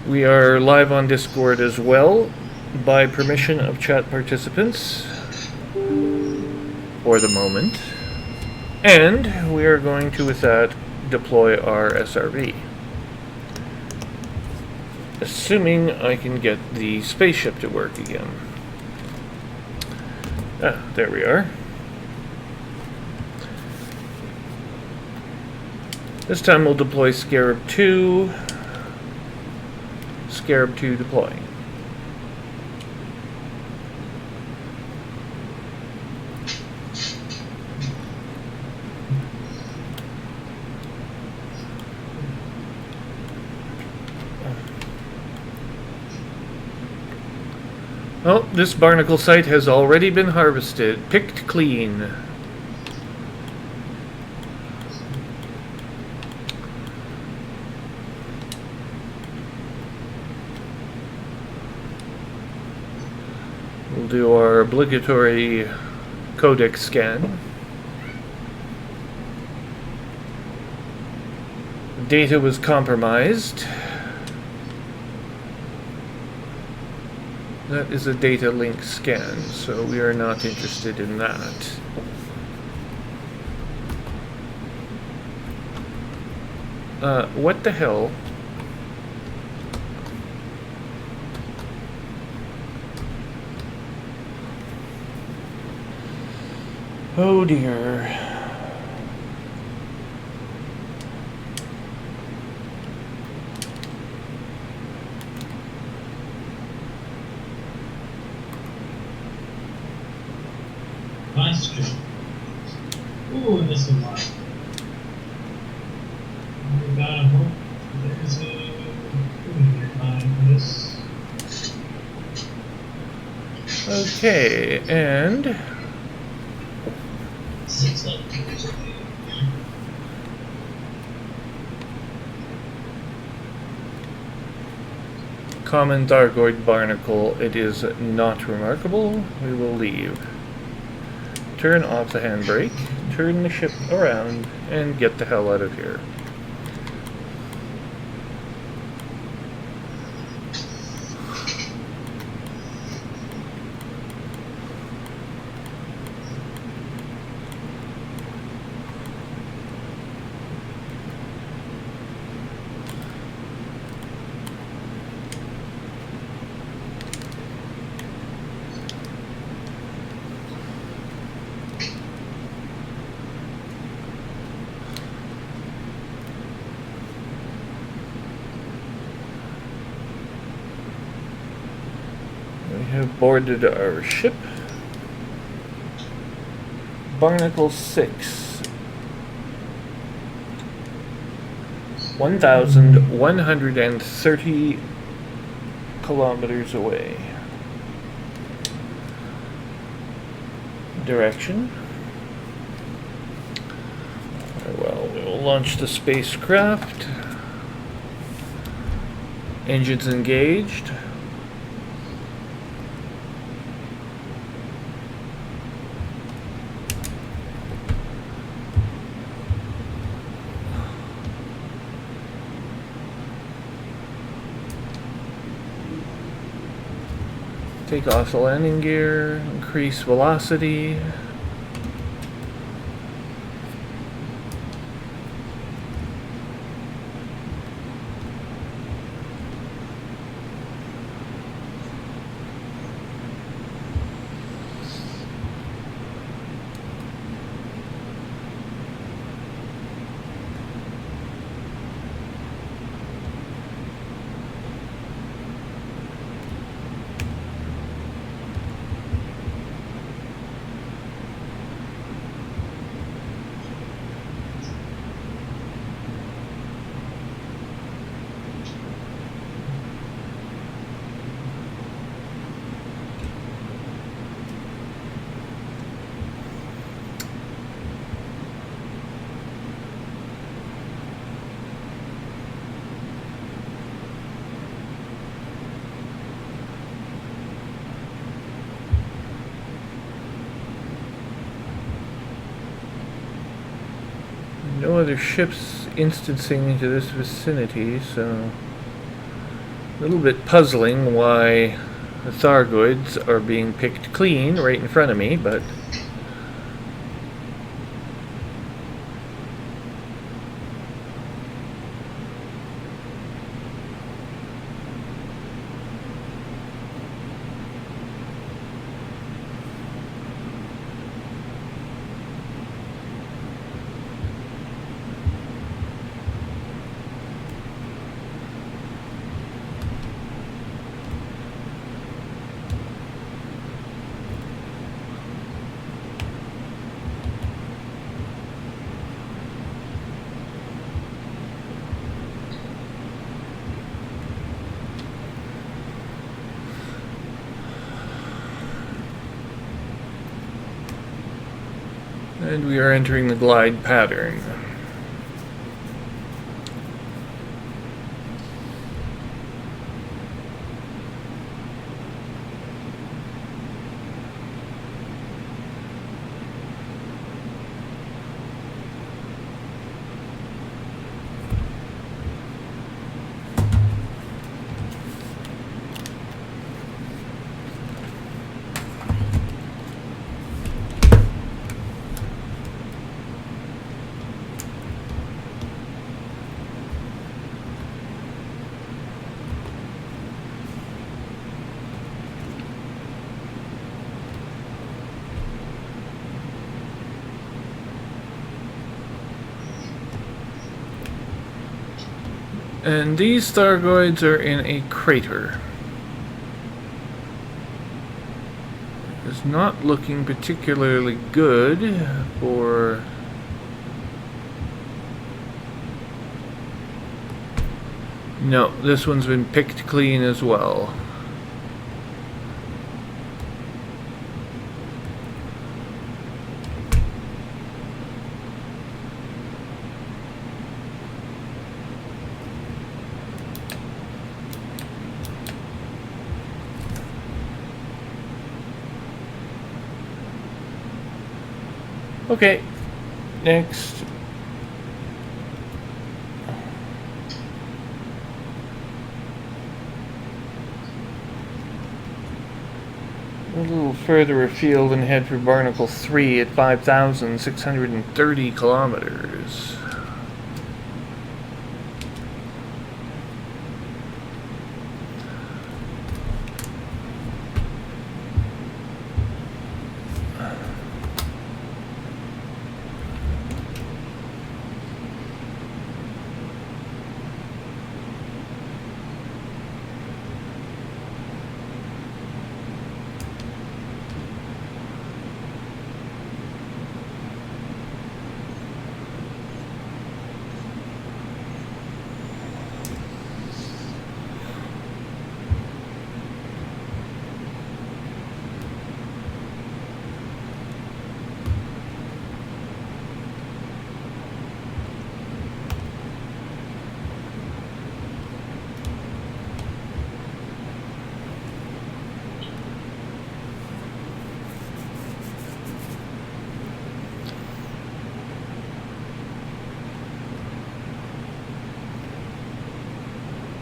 We are live on Discord as well, by permission of chat participants, for the moment. And we are going to, with that, deploy our SRV. Assuming I can get the spaceship to work again. Ah, there we are. This time we'll deploy Scarab 2. Scarab 2 deploying. Oh, this barnacle site has already been harvested, picked clean. We'll do our obligatory codec scan. Data was compromised. That is a data link scan, so we are not interested in that. What the hell? Oh dear. Ooh, this is a lot. We gotta hope there's a time for this. Okay, and 6 light years away. common Thargoid barnacle, it is not remarkable. We will leave. Turn off the handbrake, turn the ship around, and get the hell out of here. We have boarded our ship. Barnacle 6. 1,130 kilometers away. Direction. Very well, we will launch the spacecraft. Engines engaged. Take off the landing gear, increase velocity. No other ships instancing into this vicinity, so a little bit puzzling why the Thargoids are being picked clean right in front of me, but and we are entering the glide pattern. And these Thargoids are in a crater. It's not looking particularly good for... No, this one's been picked clean as well. Okay, next. A little further afield and head for Barnacle 3 at 5,630 kilometers.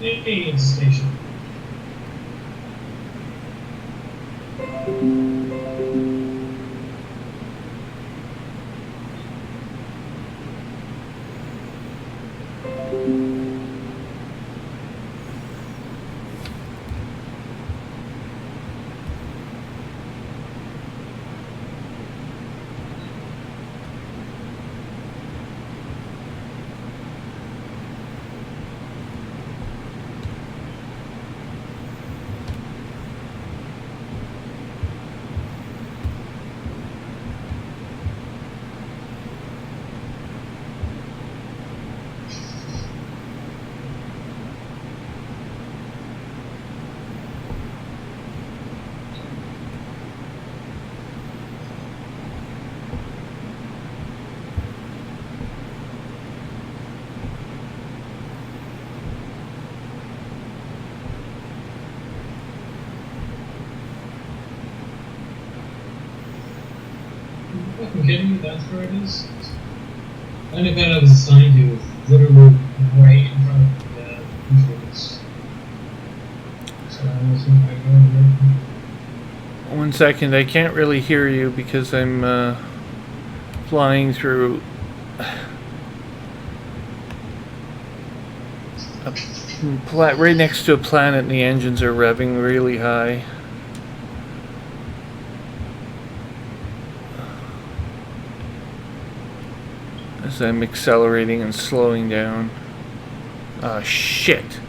Aid station. Fucking kidding me? That's where it is? I didn't know I was assigned to literally right in front of the controls. So I almost think I go over there. 1 second, I can't really hear you because I'm flying through right next to a planet and the engines are revving really high. As I'm accelerating and slowing down. Ah, shit.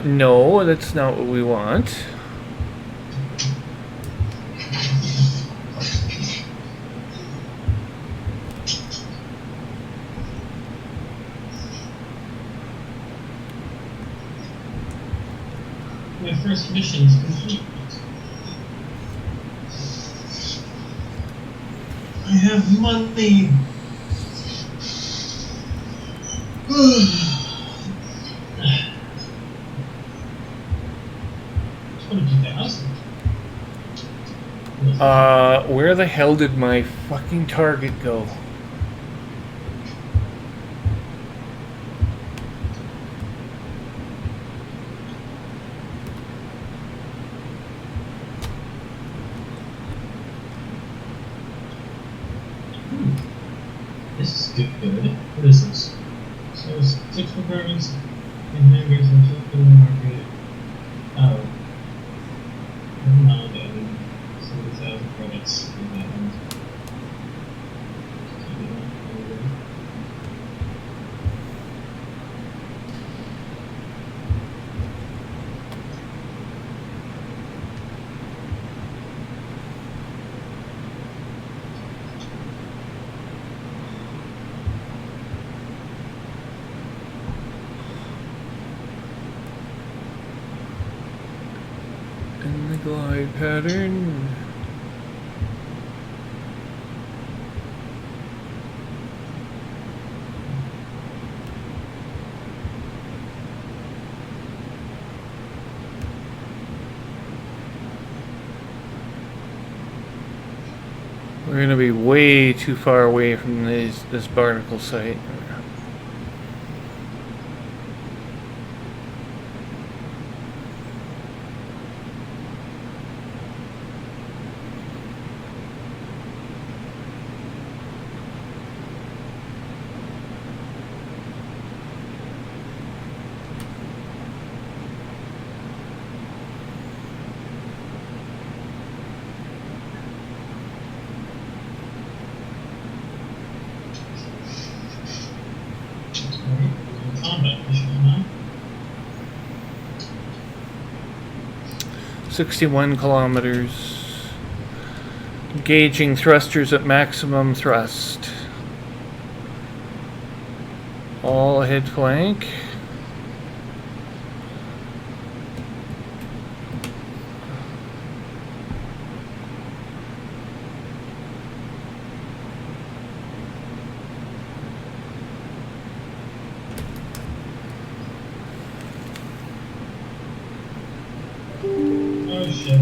No, that's not what we want. My first mission is complete. I have money. 22,000. Where the hell did my fucking target go? This is good. What is this? So it's 6 requirements and hangers and flip in the market. Oh. Never mind, I mean, 70,000 credits in that one. In the glide pattern. We're going to be way too far away from this barnacle site. Combat mission, huh? 61 kilometers. Engaging thrusters at maximum thrust. All ahead flank. Oh shit.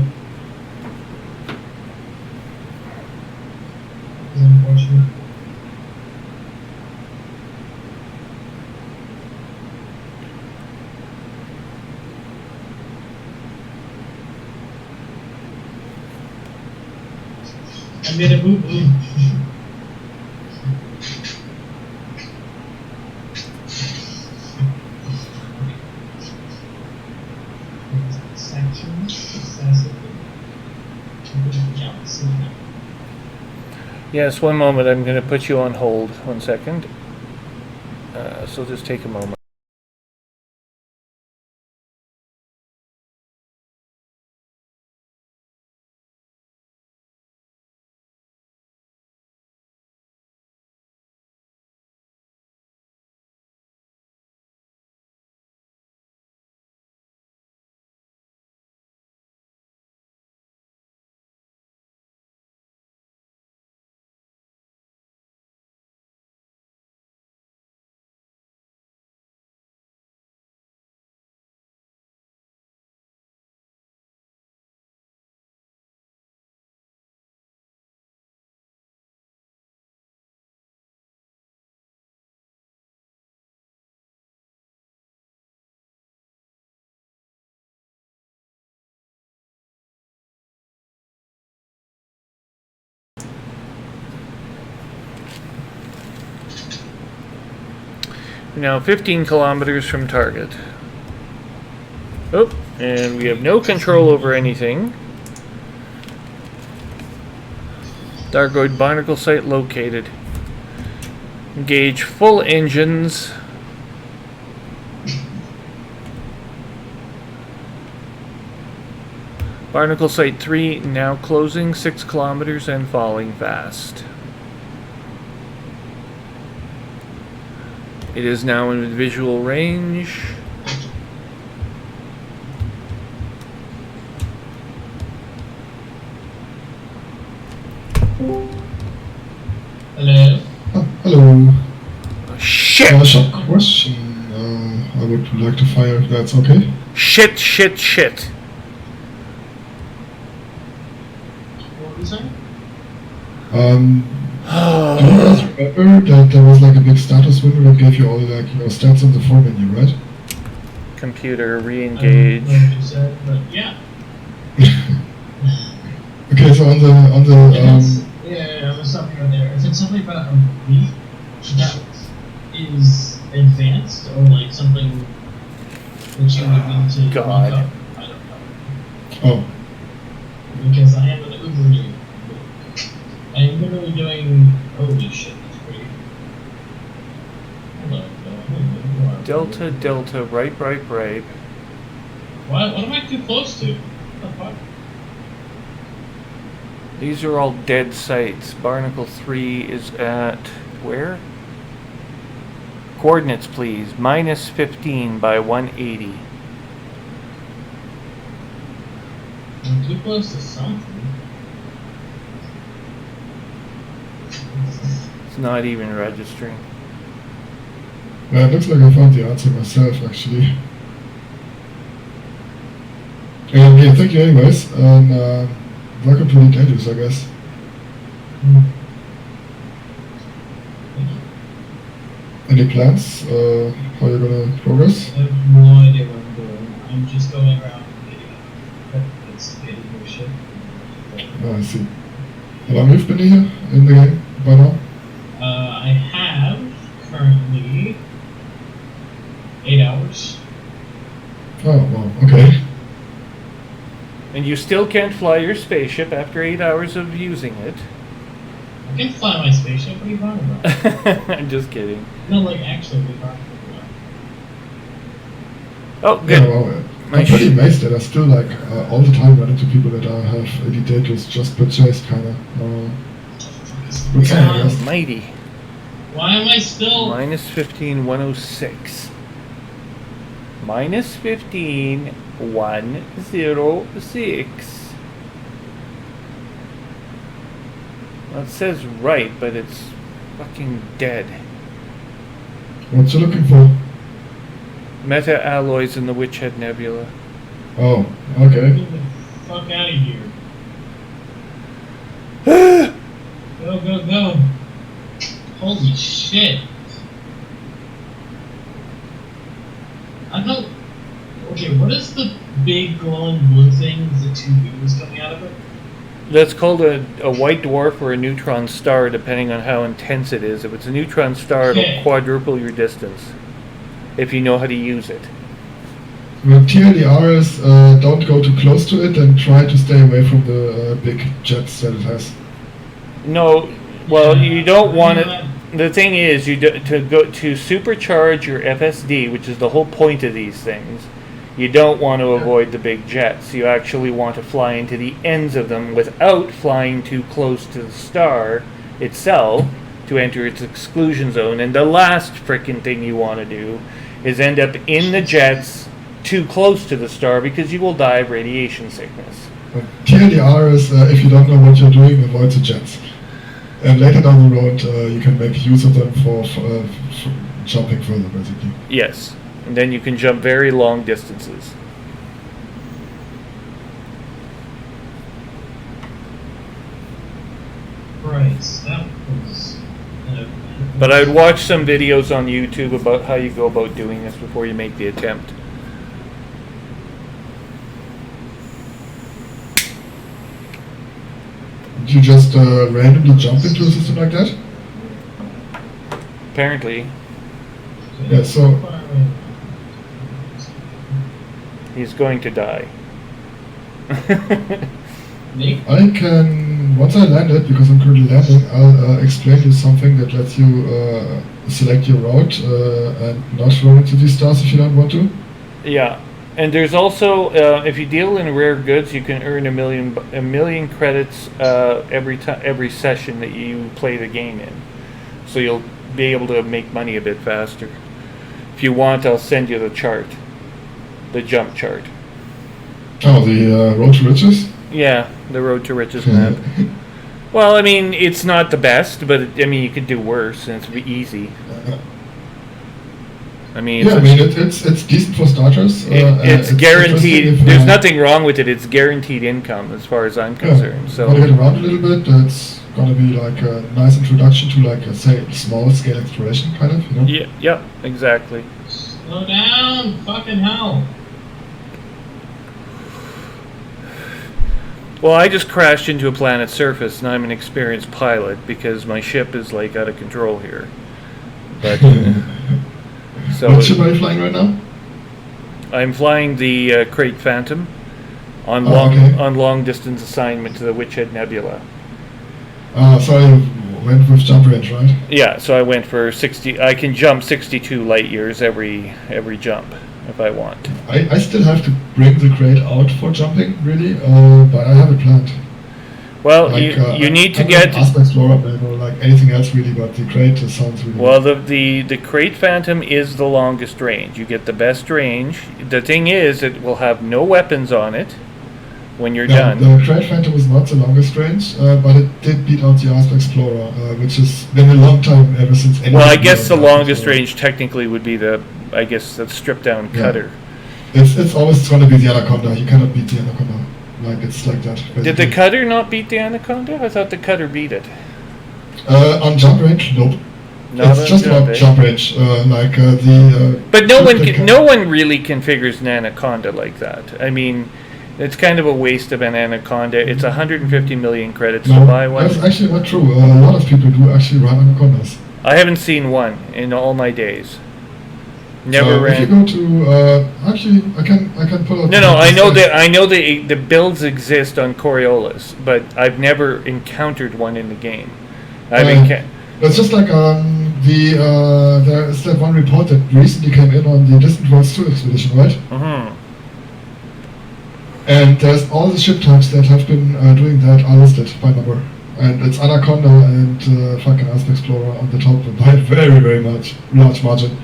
This is unfortunate. I made a boo boo. Section excessively. Yes, 1 moment. I'm going to put you on hold. 1 second. So just take a moment. Now 15 kilometers from target. Oh, and we have no control over anything. Dargoid barnacle site located. Engage full engines. Barnacle site 3 now closing 6 kilometers and falling fast. It is now in visual range. Hello? Hello. Oh, shit! Some question I would like to fire if that's okay. Shit, shit, shit. What was that? Do you guys remember that there was like a big status window that gave you all like stats on the fore menu, right? Computer, I re-engage. don't know what you said, but yeah. Okay, so on the Yeah, there's something right there. If it's something about a reef that is advanced or like something that you would need to God. look up, I don't know. oh, Because I am an uber noob. I am literally doing holy shit, that's pretty. Hello, hello. Delta, delta, right. What am I too close to? What the fuck? These are all dead sites. Barnacle 3 is at where? Coordinates, please. Minus 15 by 180. I'm too close to something. It's not even registering. yeah, it looks like I found the answer myself actually. Yeah, thank you anyways, and welcome to the dangerous, I guess. Any plans? How you're gonna progress? I have no idea what I'm doing. I'm just going around investigating your shit. Oh, I see. How long have you been here in the game by now? I have currently 8 hours. Oh, wow, okay. And you still can't fly your spaceship after 8 hours of using it. I can fly my spaceship. What are you talking about? I'm just kidding. No, like actually, what are you talking about? Oh, Yeah, good. wow. My I'm pretty amazed that I still like all the time run into people that have Elite Dangerous just purchased kinda. Good sign, I guess. Mighty. Why am I still? Minus 15, 106. Minus 15, 106. Well, it says right, but it's fucking dead. What you looking for? Meta alloys in the Witchhead Nebula. Oh, okay. Get the fuck out of here! Go! Holy shit! I don't. Okay, what is the big glowing blue thing with the two beams coming out of it? That's called a white dwarf or a neutron star, depending on how intense it is. If it's a neutron star, Okay. it'll quadruple your distance. If you know how to use it. With TLDRs, don't go too close to it and try to stay away from the big jets that it has. No, well, you don't want it. Yeah. The thing is, to supercharge your FSD, which is the whole point of these things. You don't want to avoid the big jets. You actually want to fly into the ends of them without flying too close to the star itself to enter its exclusion zone. And the last frickin' thing you want to do is end up in the jets too close to the star because you will die of radiation sickness. TLDRs, if you don't know what you're doing, avoid the jets. And later down the road, you can make use of them for jumping further, basically. Yes, and then you can jump very long distances. Right, that was. But I would watch some videos on YouTube about how you go about doing this before you make the attempt. Did you just randomly jump into a system like that? Apparently. Yeah, so How far away? He's going to die. Me? I can, once I land it, because I'm currently landing, I'll explain you something that lets you select your route and not run into these stars if you don't want to. Yeah, and there's also if you deal in rare goods, you can earn a million credits every session that you play the game in. So you'll be able to make money a bit faster. If you want, I'll send you the chart, the jump chart. Oh, the Road to Riches? Yeah, the Road to Riches map. Well, I mean, it's not the best, but I mean, you could do worse, and it's easy. I mean, Yeah, I mean, it's decent for starters. it's guaranteed. interesting if, There's nothing wrong with it. It's guaranteed income, as far as I'm concerned. Yeah, So when you get around a little bit, it's gonna be like a nice introduction to like a, say, small scale exploration, kind of, you know? yeah, yep, exactly. Slow down! Fucking hell! Well, I just crashed into a planet's surface, and I'm an experienced pilot because my ship is like out of control here. But so What ship are you flying right now? I'm flying the Crate Phantom on long distance assignment to the Witchhead Nebula. So you went with jump range, right? Yeah, so I went for 60. I can jump 62 light years every jump if I want. I still have to bring the crate out for jumping, really, but I have it planned. Well, Like, you need to I'm get. not an Aspect Explorer build or like anything else really, but the crate sounds really. Well, the Crate Phantom is the longest range. You get the best range. The thing is, it will have no weapons on it when you're done. The Crate Phantom is not the longest range, but it did beat out the Aspect Explorer, which has been a long time ever since. Well, I guess the longest range technically would be the stripped down cutter. It's always going to be the Anaconda. You cannot beat the Anaconda. Like, it's like that. Basically. Did the cutter not beat the Anaconda? I thought the cutter beat it. On jump range, nope. Not it's just about jump range. But no one really configures an Anaconda like that. I mean, it's kind of a waste of an Anaconda. It's 150 million credits to buy one. That's actually not true. A lot of people do actually run Anacondas. I haven't seen one in all my days. Never ran. If you go to actually, I can pull out. No. I know the builds exist on Coriolis, but I've never encountered one in the game. It's just like there's that one report that recently came in on the Distant Worlds 2 expedition, right? Mm-hmm. And there's all the ship types that have been doing that are listed by number. And it's Anaconda and fucking Aspect Explorer on the top by very, very large margin.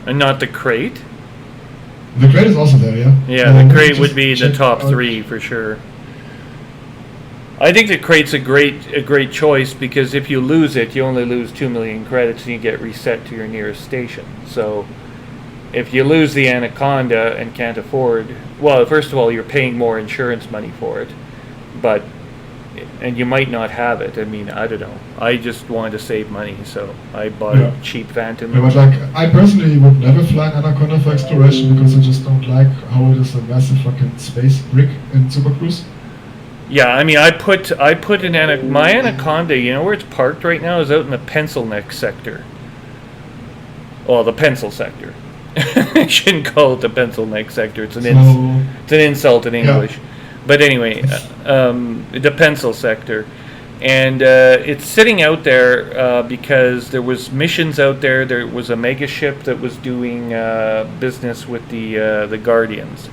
And not the Crate? The Crate is also there, yeah. Yeah, the Crate would be the top three for sure. I think the Crate's a great choice because if you lose it, you only lose 2 million credits and you get reset to your nearest station. So if you lose the Anaconda and can't afford, well, first of all, you're paying more insurance money for it, and you might not have it. I mean, I don't know. I just wanted to save money, so I bought a cheap Phantom. Yeah, but like, I personally would never fly an Anaconda for exploration because I just don't like how it is a massive fucking space brick in Super Cruise. Yeah, I mean, I put my Anaconda. You know where it's parked right now is out in the Pencil Neck sector. Well, the Pencil sector. I shouldn't call it the Pencil Neck sector. It's an insult in English. Yeah. But anyway, the Pencil sector, and it's sitting out there because there was missions out there. There was a mega ship that was doing business with the Guardians.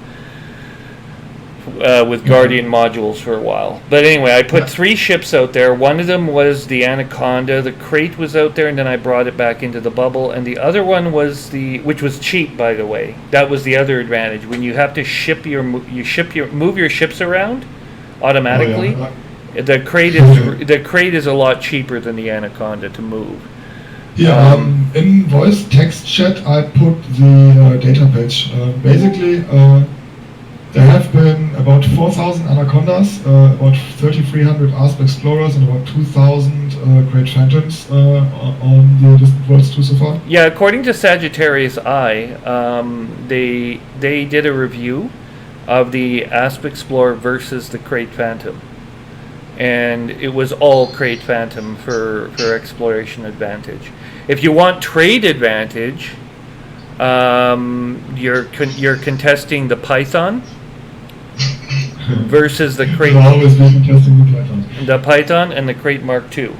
With Guardian modules for a while. But anyway, I put 3 ships out there. One of them was the Anaconda. The Crate was out there, and then I brought it back into the bubble. And the other one was which was cheap, by the way. That was the other advantage. When you have to move your ships around automatically, the Crate is a lot cheaper than the Anaconda to move. Yeah, in voice text chat, I put the data page. Basically. There have been about 4,000 Anacondas, about 3,300 Aspect Explorers, and about 2,000 Great Phantoms on the Distant Worlds 2 so far. Yeah, according to Sagittarius Eye, they did a review of the Aspect Explorer versus the Crate Phantom, and it was all Crate Phantom for exploration advantage. If you want trade advantage, You're contesting the Python versus the Crate. You'll always be contesting the Python. The Python and the Crate Mark II.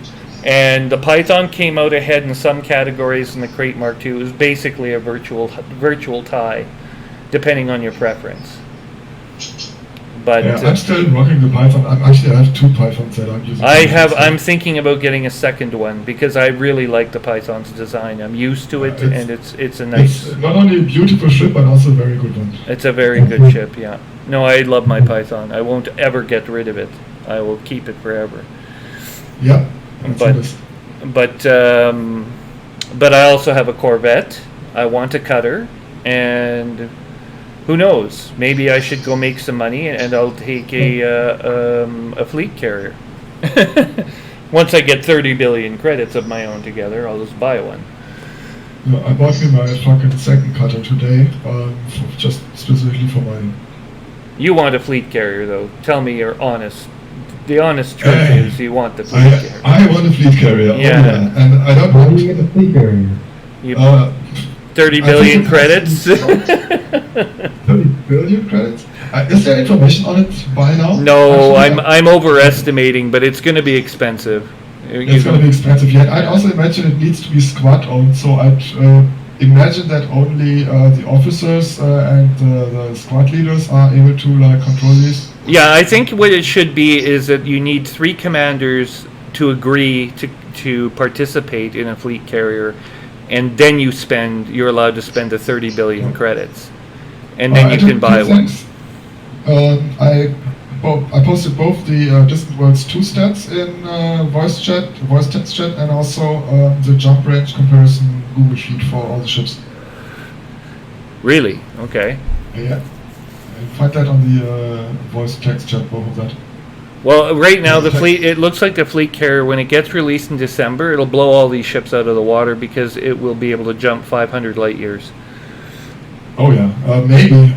And the Python came out ahead in some categories, and the Crate Mark II is basically a virtual tie, depending on your preference. But Yeah, I'm still rocking the Python. I have two Pythons that I'm using. I'm thinking about getting a second one because I really like the Python's design. I'm used to it, and it's a nice. It's not only a beautiful ship, but also a very good one. It's a very good ship. Yeah. No, I love my Python. I won't ever get rid of it. I will keep it forever. Yeah. But I also have a Corvette. I want a cutter, and who knows? Maybe I should go make some money, and I'll take a fleet carrier. Once I get 30 billion credits of my own together, I'll just buy one. No, I bought me my fucking second cutter today, just specifically for mine. You want a fleet carrier, though. Tell me you're honest. The honest truth is you want the fleet carrier. I want a fleet carrier. Yeah. And I don't want. How do you get the fleet carrier? 30 billion credits? 30 billion credits? Is there information on it by now? No, Actually, I'm overestimating, but it's going to be expensive. It's going to be expensive. Yeah, I'd also imagine it needs to be squad owned, so I'd imagine that only the officers and the squad leaders are able to control these. Yeah, I think what it should be is that you need 3 commanders to agree to participate in a fleet carrier, and then you're allowed to spend the 30 billion credits, and then you can buy one. I posted both the Distant Worlds 2 stats in voice text chat, and also the jump range comparison Google Sheet for all the ships. Really? Okay. Yeah. And find that on the voice text chat, both of that. Well, right now it looks like the fleet carrier, when it gets released in December, it'll blow all these ships out of the water because it will be able to jump 500 light years. Oh yeah, maybe.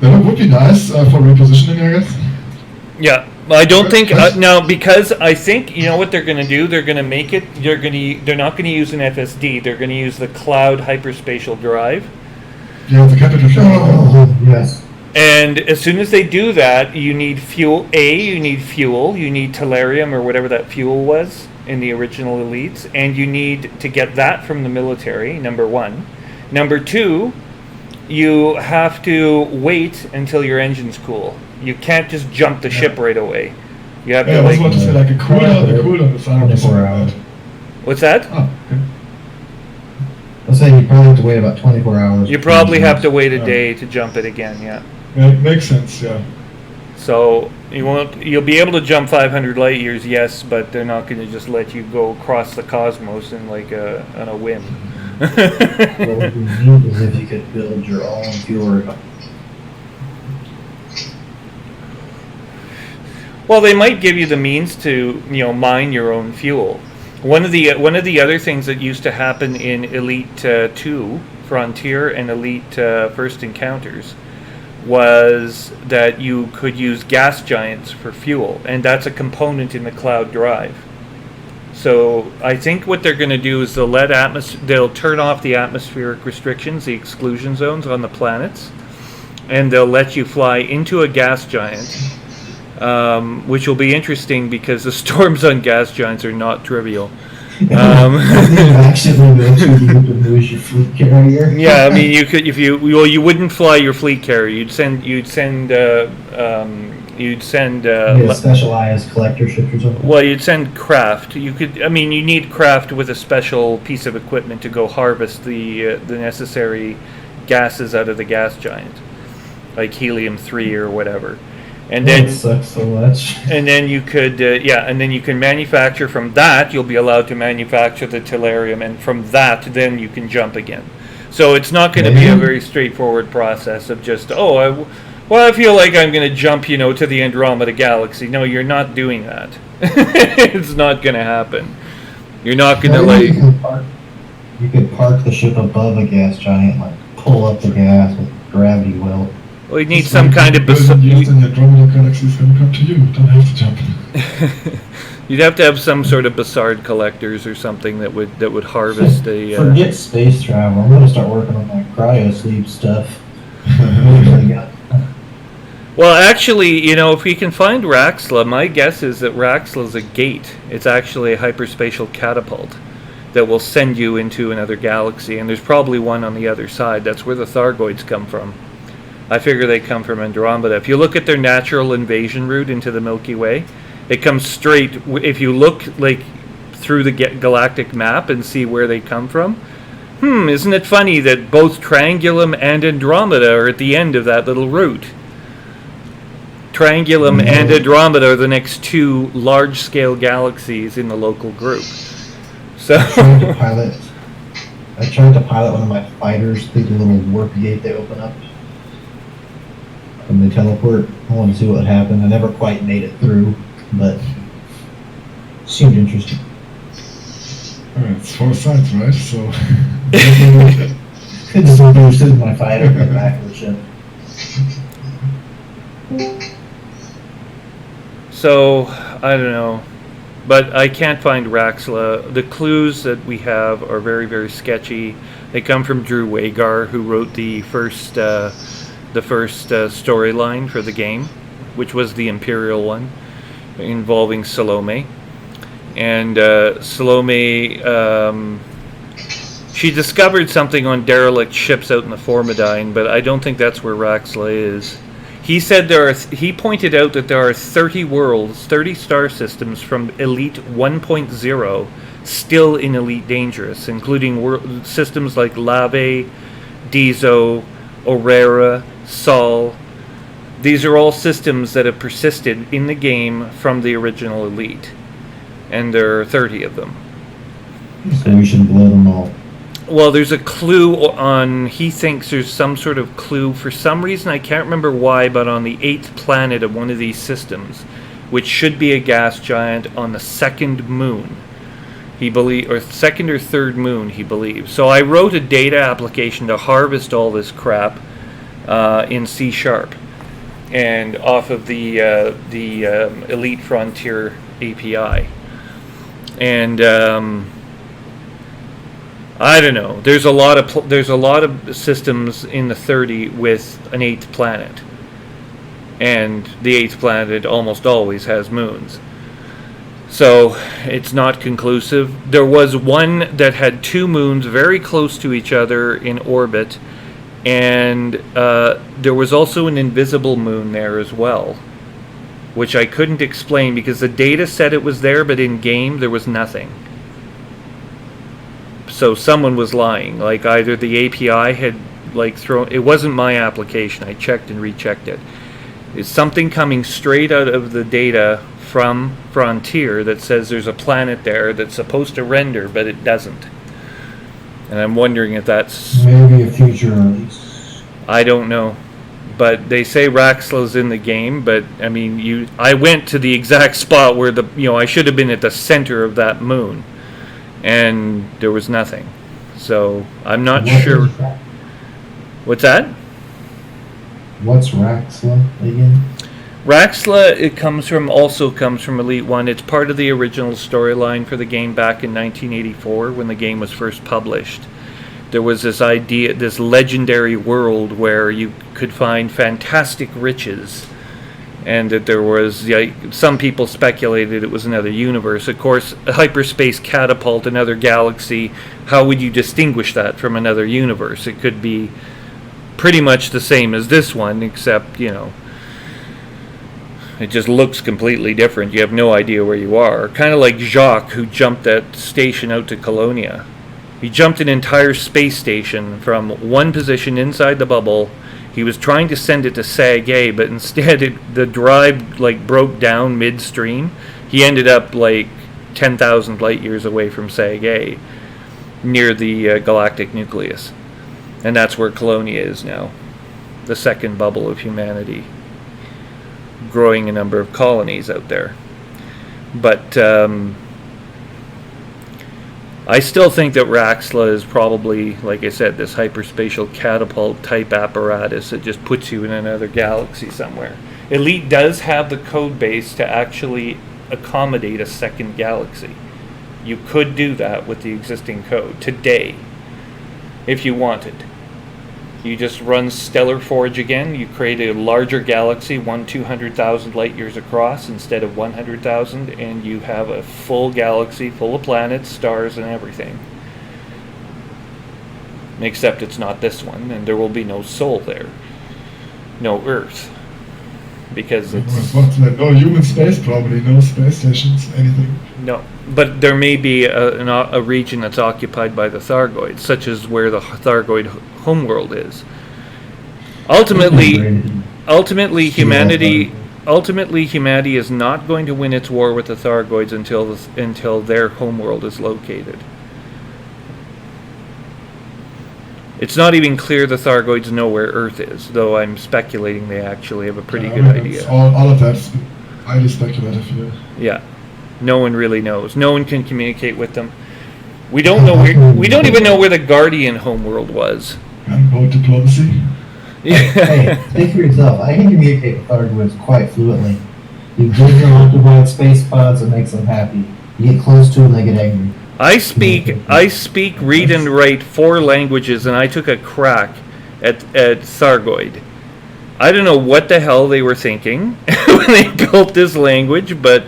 That would be nice for repositioning, I guess. Yeah, I don't think now, because I think you know what they're going to do. They're going to make it. They're not going to use an FSD. They're going to use the cloud hyperspatial drive. Yeah, the capital ship. Oh, yes. And as soon as they do that, you need fuel. You need fuel. You need tellurium or whatever that fuel was in the original elites, and you need to get that from the military. Number one. Number two, you have to wait until your engine's cool. You can't just jump the ship right away. You have to I was about to say like a cooldown. The cooldown is 24 hours. What's that? Oh, okay. I was saying you probably have to wait about 24 hours. You probably have to wait a day to jump it again. Yeah. Makes sense. Yeah. So you'll be able to jump 500 light years, yes, but they're not going to just let you go across the cosmos in on a whim. What would be neat is if you could build your own fuel. Well, they might give you the means to mine your own fuel. One of the other things that used to happen in Elite 2 Frontier and Elite First Encounters was that you could use gas giants for fuel, and that's a component in the cloud drive. So I think what they're going to do is they'll turn off the atmospheric restrictions, the exclusion zones on the planets, and they'll let you fly into a gas giant, which will be interesting because the storms on gas giants are not trivial. Actually, lose your fleet carrier. Yeah, I mean, you could you wouldn't fly your fleet carrier. You'd send specialized collector ship or something. Well, you'd send craft. You need craft with a special piece of equipment to go harvest the necessary gases out of the gas giant, like helium-3 or whatever. And then that sucks so much. And then you could and then you can manufacture from that. You'll be allowed to manufacture the tellurium, and from that, then you can jump again. So it's not going to be a very straightforward process of just I feel like I'm going to jump, to the Andromeda Galaxy. No, you're not doing that. It's not going to happen. You're not going to You could park the ship above a gas giant, like pull up the gas with gravity well. We need some kind of Yes, and the Andromeda Galaxy is going to come to you. You don't have to jump. You'd have to have some sort of Bassard collectors or something that would harvest the. Forget space travel. I'm going to start working on my cryo sleep stuff. Well, actually, you know, if we can find Raxla, my guess is that Raxla's a gate. It's actually a hyperspatial catapult that will send you into another galaxy, and there's probably one on the other side. That's where the Thargoids come from. I figure they come from Andromeda. If you look at their natural invasion route into the Milky Way, it comes straight. If you look like through the galactic map and see where they come from, isn't it funny that both Triangulum and Andromeda are at the end of that little route? Triangulum and Andromeda are the next two large-scale galaxies in the local group. So I tried to pilot one of my fighters through the little warp gate they open up when they teleport. I wanted to see what would happen. I never quite made it through, but it seemed interesting. It's 4 sides, right? So It just boosted my fighter in the back of the ship. So, I don't know. But I can't find Raxla. The clues that we have are very, very sketchy. They come from Drew Wagar, who wrote the first storyline for the game, which was the Imperial one, involving Salome. And Salome, she discovered something on derelict ships out in the Formidine, but I don't think that's where Raxla is. He said he pointed out that there are 30 worlds, 30 star systems from Elite 1.0 still in Elite Dangerous, including systems like Lave, Dizo, Aurora, Sol. These are all systems that have persisted in the game from the original Elite, and there are 30 of them. So we should blow them all. Well, there's a clue on, he thinks there's some sort of clue, for some reason, I can't remember why, but on the 8th planet of one of these systems, which should be a gas giant on the 2nd moon, he believes, or 2nd or 3rd moon, he believes. So I wrote a data application to harvest all this crap in C#, and off of the Elite Frontier API. And I don't know. There's a lot of systems in the 30 with an 8th planet, and the 8th planet almost always has moons. So it's not conclusive. There was one that had 2 moons very close to each other in orbit, and there was also an invisible moon there as well, which I couldn't explain because the data said it was there, but in game there was nothing. So someone was lying. Like either the API had thrown. It wasn't my application. I checked and rechecked it. It's something coming straight out of the data from Frontier that says there's a planet there that's supposed to render, but it doesn't. And I'm wondering if that's maybe a future release. I don't know. But they say Raxla's in the game, but I mean, I went to the exact spot where I should have been at the center of that moon, and there was nothing. So I'm not sure. What's that? What's Raxla again? Raxla, also comes from Elite 1. It's part of the original storyline for the game back in 1984 when the game was first published. There was this idea, this legendary world where you could find fantastic riches, and that there was, some people speculated it was another universe. Of course, a hyperspace catapult, another galaxy, how would you distinguish that from another universe? It could be pretty much the same as this one, except, it just looks completely different. You have no idea where you are. Kind of like Jacques, who jumped that station out to Colonia. He jumped an entire space station from one position inside the bubble. He was trying to send it to Sag-A, but instead the drive broke down midstream. He ended up 10,000 light years away from Sag-A, near the galactic nucleus. And that's where Colonia is now, the second bubble of humanity, growing a number of colonies out there. But I still think that Raxla is probably, like I said, this hyperspatial catapult type apparatus that just puts you in another galaxy somewhere. Elite does have the code base to actually accommodate a second galaxy. You could do that with the existing code today, if you wanted. You just run Stellar Forge again, you create a larger galaxy, 200,000 light years across instead of 100,000, and you have a full galaxy full of planets, stars, and everything. Except it's not this one, and there will be no soul there. No Earth. Because it's... No human space, probably. No space stations, anything. No. But there may be a region that's occupied by the Thargoids, such as where the Thargoid homeworld is. Ultimately, humanity is not going to win its war with the Thargoids until their homeworld is located. It's not even clear the Thargoids know where Earth is, though I'm speculating they actually have a pretty good idea. All of that's highly speculative here. Yeah. No one really knows. No one can communicate with them. We don't know where. We don't even know where the Guardian homeworld was. Gunboat diplomacy. Hey, think for yourself. I can communicate with Thargoids quite fluently. You give them occupied space pods, it makes them happy. You get close to them, they get angry. I speak, read and write 4 languages, and I took a crack at Thargoid. I don't know what the hell they were thinking when they built this language, but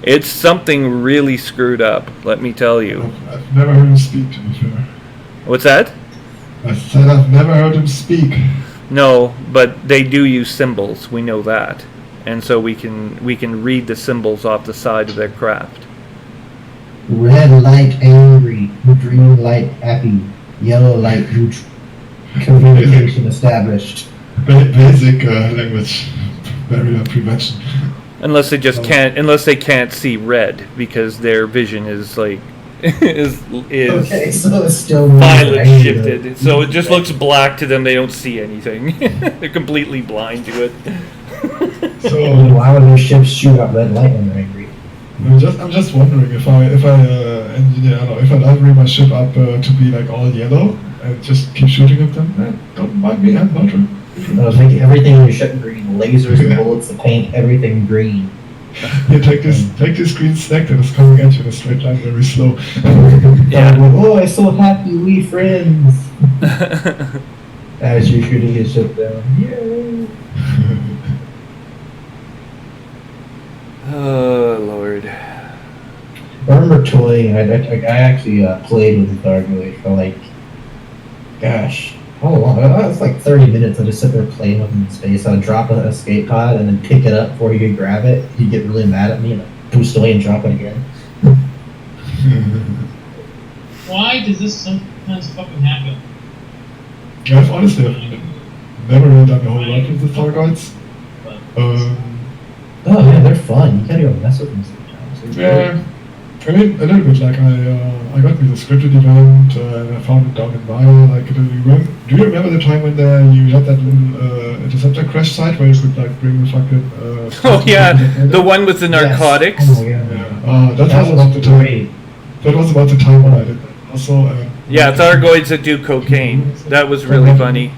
it's something really screwed up, let me tell you. I've never heard him speak, to be fair. What's that? I said I've never heard him speak. No, but they do use symbols, we know that. And so we can read the symbols off the side of their craft. Red light angry, green light happy, yellow light neutral. Communication established. Basic language barrier prevention. Unless they can't see red because their vision is like is okay, so it's still violet shifted. So it just looks black to them, they don't see anything. They're completely blind to it. So why would their ships shoot out red light when they're angry? I'm just wondering if I library my ship up to be like all yellow and just keep shooting at them, don't mind me, I'm not true. Make everything in your ship green, lasers, the bullets, the paint, everything green. Yeah, take this green snack that is coming at you in a straight line very slow. Yeah. Oh, I'm so happy we friends. As you're shooting his ship down. Yay. Oh Lord. I remember toying. I actually played with the Thargoid for like, gosh, how long? It was like 30 minutes. I just sit there playing with him in space. I'd drop an escape pod and then pick it up before he could grab it. He'd get really mad at me and I'd boost away and drop it again. Why does this sometimes fucking happen? I've honestly never really done a whole lot with the Thargoids. Oh yeah, they're fun. You gotta go mess with them sometimes. Yeah, I mean a little bit. Like I got me the scripted event and I found it down in Maya. Like, do you remember the time when you had that little interceptor crash site where you could like bring the fucking? Oh yeah, the one with the narcotics. Yes. Oh yeah. That was about the time. That was about the time when I did that. Also. Yeah, Thargoids that do cocaine. That was really funny.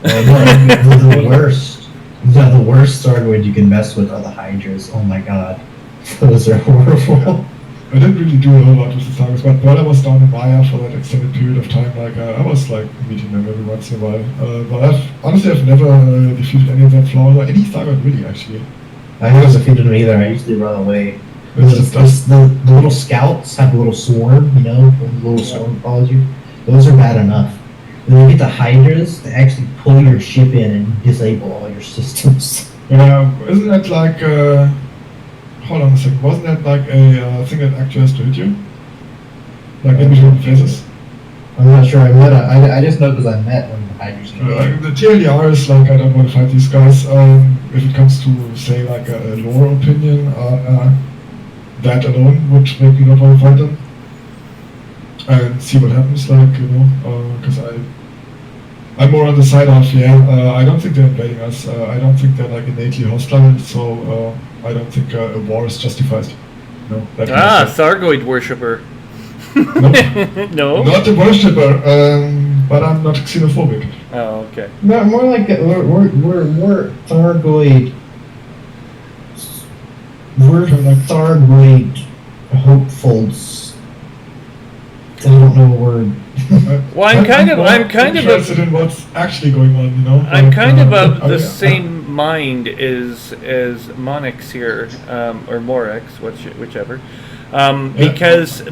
The worst. The worst Thargoid you can mess with are the Hydras. Oh my god. Those are horrible. I didn't really do a whole lot with the Thargoids, but while I was down in Maya for that extended period of time, like I was like meeting them every once in a while. But I've never defeated any of their flaws or any Thargoid really actually. I haven't defeated them either. I usually run away. The little scouts have a little swarm, you know, the little swarm follows you. Those are bad enough. When you get the Hydras, they actually pull your ship in and disable all your systems. Yeah, isn't that like, hold on a second, wasn't that like a thing that actually has to hit you? Like in between phases? I'm not sure, I just know because I met one of the Hydras. The TLDR is like, I don't want to fight these guys. If it comes to, say, like a lore opinion, that alone would make me not want to fight them. And see what happens, like, you know, because I'm more on the side of, I don't think they're invading us, I don't think they're like innately hostile, so I don't think a war is justified. No, Thargoid worshipper. Nope. No? Not a worshipper, but I'm not xenophobic. Oh, okay. No, more like we're Thargoid. We're Thargoid hopefuls. I don't know a word. Well, I'm kind of interested in what's actually going on, you know. I'm Like, kind of of the I- same mind as Monix here, or Morex, whichever, because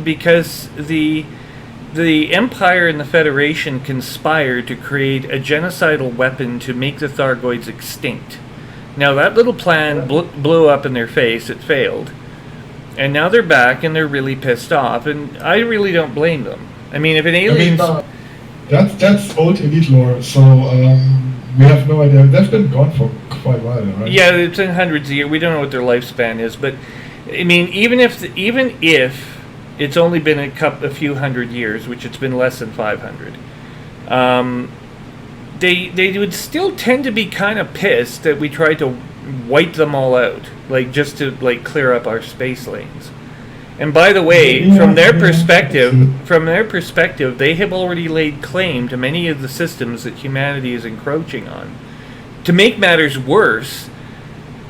the Empire and the Federation conspired to create a genocidal weapon to make the Thargoids extinct. Now that little plan blew up in their face. It failed, and now they're back and they're really pissed off. And I really don't blame them. I mean, if an alien, that's old elite lore, so we have no idea. They've been gone for quite a while, right? yeah, it's in hundreds of years. We don't know what their lifespan is, but I mean, even if it's only been a few hundred years, which it's been less than 500, they would still tend to be kind of pissed that we tried to wipe them all out, like just to like clear up our space lanes. And by the way, from their perspective, they have already laid claim to many of the systems that humanity is encroaching on. To make matters worse,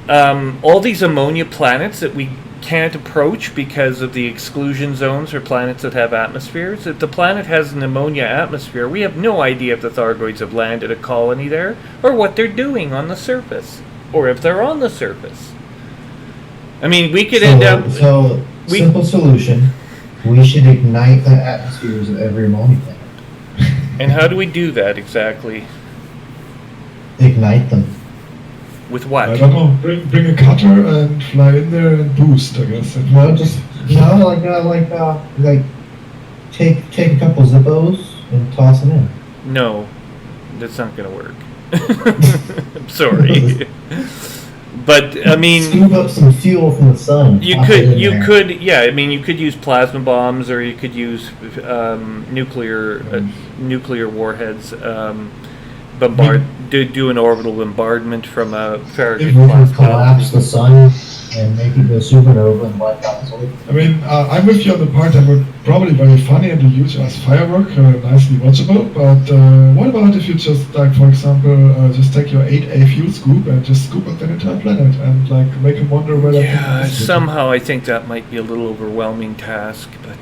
all these ammonia planets that we can't approach because of the exclusion zones for planets that have atmospheres. If the planet has an ammonia atmosphere, we have no idea if the Thargoids have landed a colony there, or what they're doing on the surface, or if they're on the surface. I mean, we could end up... Simple solution, we should ignite the atmospheres of every ammonia planet. And how do we do that exactly? Ignite them. With what? I don't know. Bring a cutter and fly in there and boost, I guess. No, take a couple Zippos and toss them in. No, that's not going to work. I'm sorry. But I mean, scoop up some fuel from the sun. You could, yeah. I mean, you could use plasma bombs, or you could use nuclear warheads. Do an orbital bombardment from a Farragut If we class can collapse the sun and make it go supernova and wipe out the solar. I mean, I'm with you on the part that would probably be very funny and used as firework, nicely watchable, but what about if you just, like, for example, just take your 8A fuel scoop and just scoop up the entire planet and, like, make them wonder where that thing is? Somehow I think that might be a little overwhelming task, but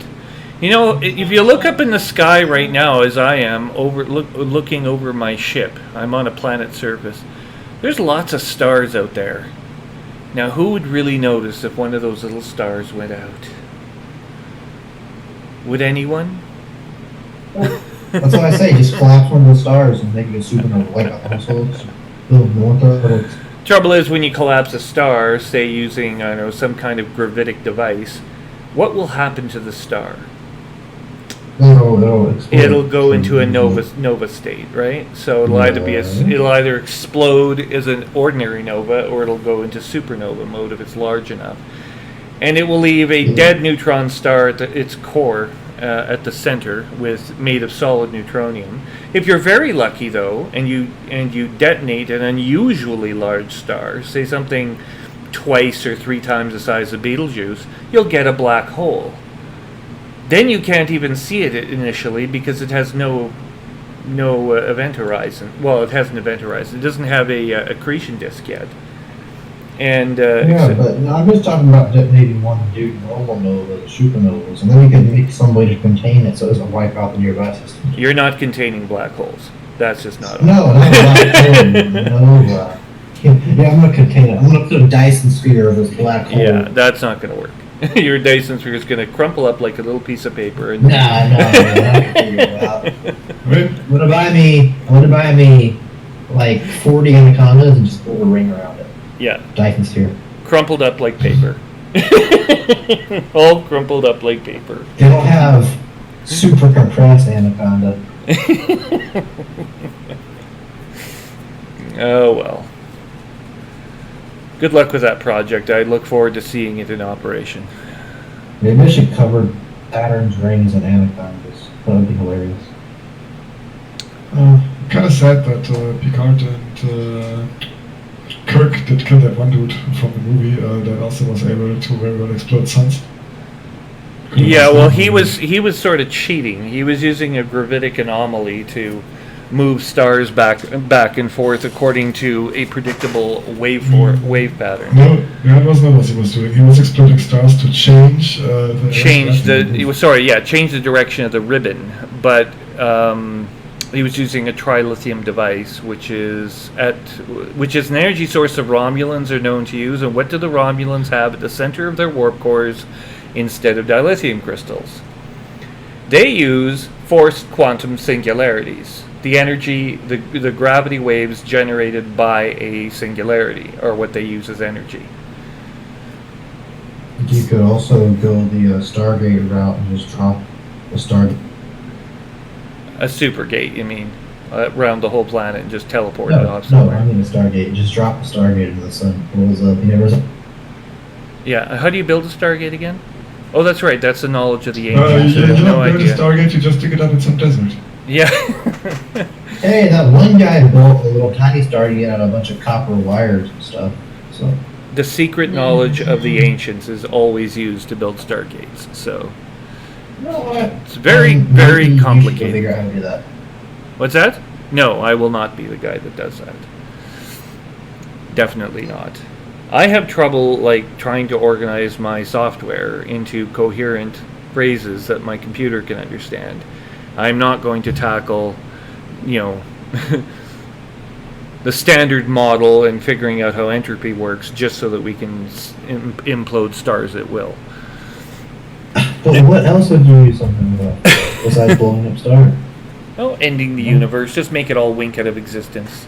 you know, if you look up in the sky right now, as I am, looking over my ship, I'm on a planet surface, there's lots of stars out there. Now, who would really notice if one of those little stars went out? Would anyone? That's what I say, just collapse one of the stars and make it a supernova, wipe out the whole solar system. Build more Thargoids. Trouble is, when you collapse a star, say using, I don't know, some kind of gravitic device, what will happen to the star? It'll go into a nova state, right? So it'll either explode as an ordinary nova, or it'll go into supernova mode if it's large enough, and it will leave a dead neutron star at its core, at the center, made of solid neutronium. If you're very lucky, though, and you detonate an unusually large star, say something twice or 3 times the size of Betelgeuse, you'll get a black hole. Then you can't even see it initially because it has no event horizon. Well, it has an event horizon. It doesn't have a accretion disk yet. And but I'm just talking about detonating one normal nova, the supernovas, and then you can make some way to contain it so it doesn't wipe out the nearby system. You're not containing black holes. That's just not. No, not a black hole. Nova. Yeah, I'm gonna contain it. I'm gonna put a Dyson sphere of this black hole. Yeah, that's not gonna work. Your Dyson sphere is going to crumple up like a little piece of paper. And No, I can figure it out. I'm gonna buy me like 40 anacondas and just put a ring around it. Yeah. Dyson sphere. Crumpled up like paper. All crumpled up like paper. It'll have super compressed anaconda. Oh well. Good luck with that project. I look forward to seeing it in operation. Maybe I should cover patterns, rings, and anacondas. That would be hilarious. Kind of sad that Picard and Kirk did kill that one dude from the movie that also was able to very well explode suns. Yeah, well, he was sort of cheating. He was using a gravitic anomaly to move stars back and forth according to a predictable wave pattern. No, that was not what he was doing. He was exploiting stars to change Change the direction of the ribbon, but he was using a trilithium device, which is an energy source the Romulans are known to use. And what do the Romulans have at the center of their warp cores instead of dilithium crystals? They use forced quantum singularities. The energy, the gravity waves generated by a singularity are what they use as energy. You could also go the Stargate route and just drop a Stargate. A supergate, you mean? Around the whole planet and just teleport it off No, somewhere. I mean a Stargate. Just drop a Stargate into the sun. Blows up. You never. Yeah, how do you build a Stargate again? Oh, that's right, that's the knowledge of the You ancients. I have don't no build a idea. Stargate, you just dig it up in some desert. Yeah. Hey, that one guy built a little tiny Stargate out of a bunch of copper wires and stuff. So. The secret knowledge of the ancients is always used to build Stargates, so You know what? it's very, Maybe very you should complicated. figure out how to do that. What's that? No, I will not be the guy that does that. Definitely not. I have trouble, trying to organize my software into coherent phrases that my computer can understand. I'm not going to tackle, the standard model and figuring out how entropy works just so that we can implode stars at will. But what else would you use something about besides blowing up stars? Oh, ending the universe. Just make it all wink out of existence.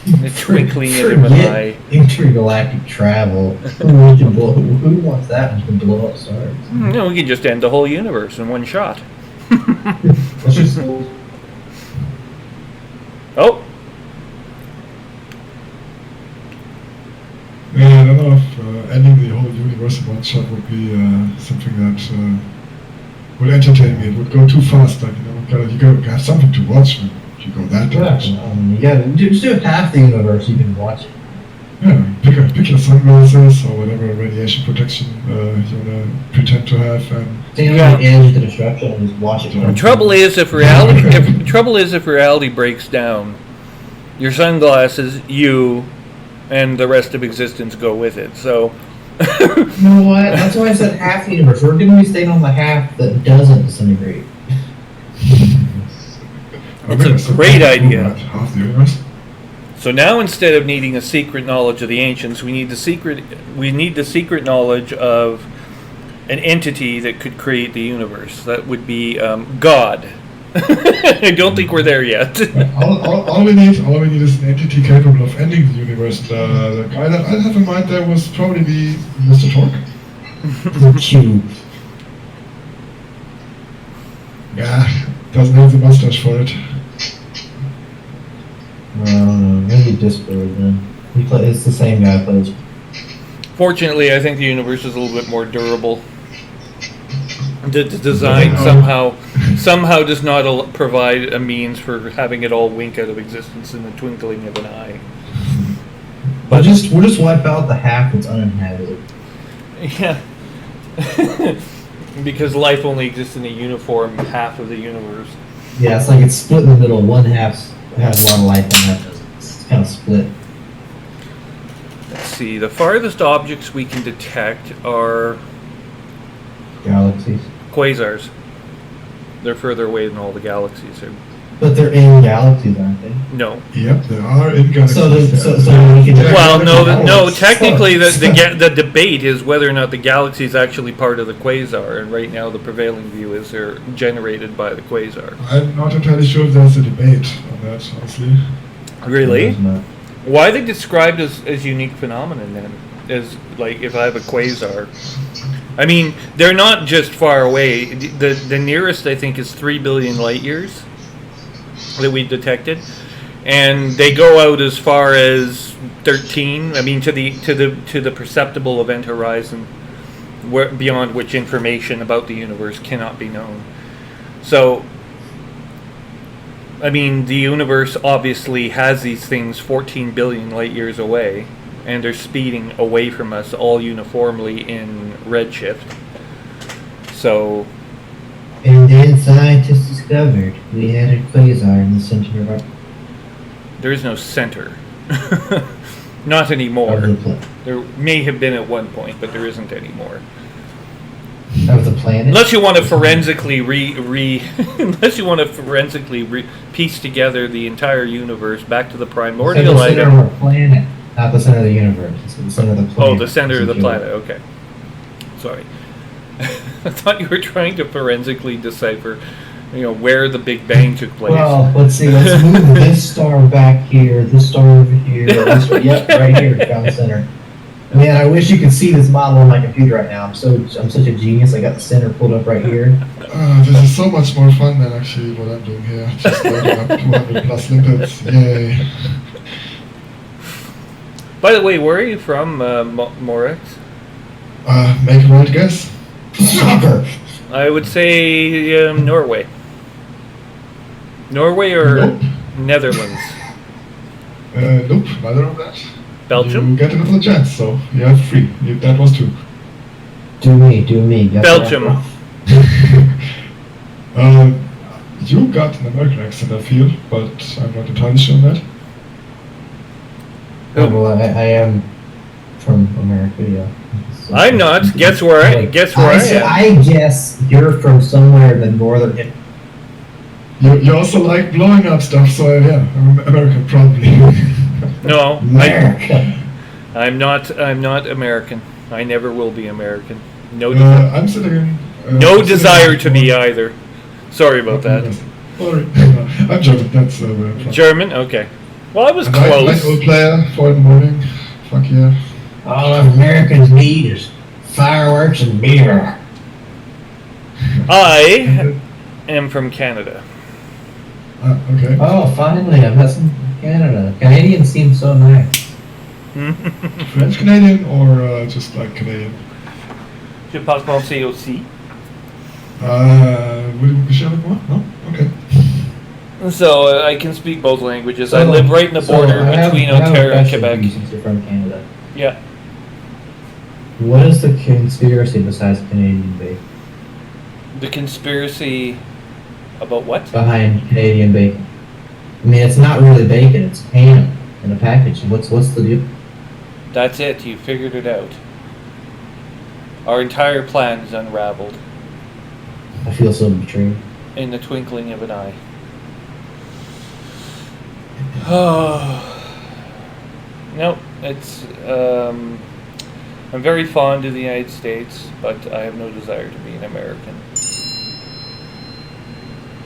The twinkling of an eye. Intergalactic travel. Who wants that when you can blow up stars? No, we can just end the whole universe in one shot. Let's just Oh, Yeah, I don't know if ending the whole universe in one shot would be something that would entertain me. It would go too fast. You gotta have something to watch when you go that direction. you gotta just do half the universe. You can watch it. Yeah, pick your sunglasses or whatever radiation protection you wanna pretend to have, and Stand on the edge of the destruction and just watch it. the trouble is if reality breaks down, your sunglasses, you, and the rest of existence go with it. So. You know what? That's why I said half the universe. We're going to be staying on the half that doesn't disintegrate. It's a great idea. Half the universe. So now instead of needing a secret knowledge of the ancients, we need the secret knowledge of an entity that could create the universe. That would be God. I don't think we're there yet. all we need is an entity capable of ending the universe. The guy that I have in mind there was probably be Mr. Torque. The cube. Yeah, doesn't have the mustache for it. I don't know. Maybe Discord then. It's the same guy plays. Fortunately, I think the universe is a little bit more durable. The design somehow does not provide a means for having it all wink out of existence in the twinkling of an eye. But we'll just wipe out the half that's uninhabited. Yeah. Because life only exists in a uniform half of the universe. Yeah, it's like it's split in the middle. One half has a lot of life and half doesn't. It's kind of split. Let's see. The farthest objects we can detect are Galaxies. quasars. They're further away than all the galaxies are. But they're in galaxies, aren't they? No. Yep, there are in galaxies. So we can Well, no. Technically, the debate is whether or not the galaxy is actually part of the quasar, and right now the prevailing view is they're generated by the quasar. I'm not entirely sure if there's a debate on that, honestly. Really? There's not. Why are they described as unique phenomenon then? As if I have a quasar. I mean, they're not just far away. The nearest I think is 3 billion light years that we've detected, and they go out as far as 13. I mean, to the perceptible event horizon, beyond which information about the universe cannot be known. So, I mean, the universe obviously has these things 14 billion light years away, and they're speeding away from us all uniformly in redshift. So, And then scientists discovered we had a quasar in the center of our there is no center. Not anymore. of the planet. There may have been at one point, but there isn't anymore. Of the planet. Unless you want to forensically piece together the entire universe back to the primordial the center item. of our planet, not the center of the universe. It's the center of the planet. Oh, the center of the planet. Okay. Sorry. I thought you were trying to forensically decipher, where the Big Bang took place. Well, let's see. Let's move this star back here. This star over here. This star, yep, right here, down the center. Man, I wish you could see this model on my computer right now. I'm such a genius. I got the center pulled up right here. This is so much more fun than actually what I'm doing here. Just loading up 200 plus lipids. Yay. By the way, where are you from, Moritz? Make a wild guess. Soccer. I would say Norway. Norway or Nope. Netherlands? Nope, neither of that. Belgium? You get another chance, so you have 3. That was 2. Do me. Got Belgium. that. You got an American accent, I feel, but I'm not entirely sure on that. Well, I am from America, yeah. I'm not. Guess where I am. I guess you're from somewhere in the northern hip. You also like blowing up stuff, so yeah, I'm American probably. No, America. I'm not American. I never will be American. No, I'm sitting. no I'm desire sitting to be either. Sorry about that. Sorry, I'm German. That's where I'm from. German? Okay. Well, I was Nice close. old player, 4 in the morning. Fuck yeah. All Americans need is fireworks and beer. I am from Canada. Okay. Oh, finally, I've got some from Canada. Canadians seem so nice. French Canadian or just like Canadian? Je parle français aussi. Would you share with more? No? Okay. So I can speak both languages. So- I live right in the so border I have- between I have a Ontario and question for Quebec. you Since you're from Canada. Yeah. What is the conspiracy besides Canadian bacon? The conspiracy about what? Behind Canadian bacon? I mean, it's not really bacon; it's ham in a package. What's the deal? That's it. You figured it out. Our entire plan is unraveled I feel so betrayed. in the twinkling of an eye. Oh. No, it's. I'm very fond of the United States, but I have no desire to be an American.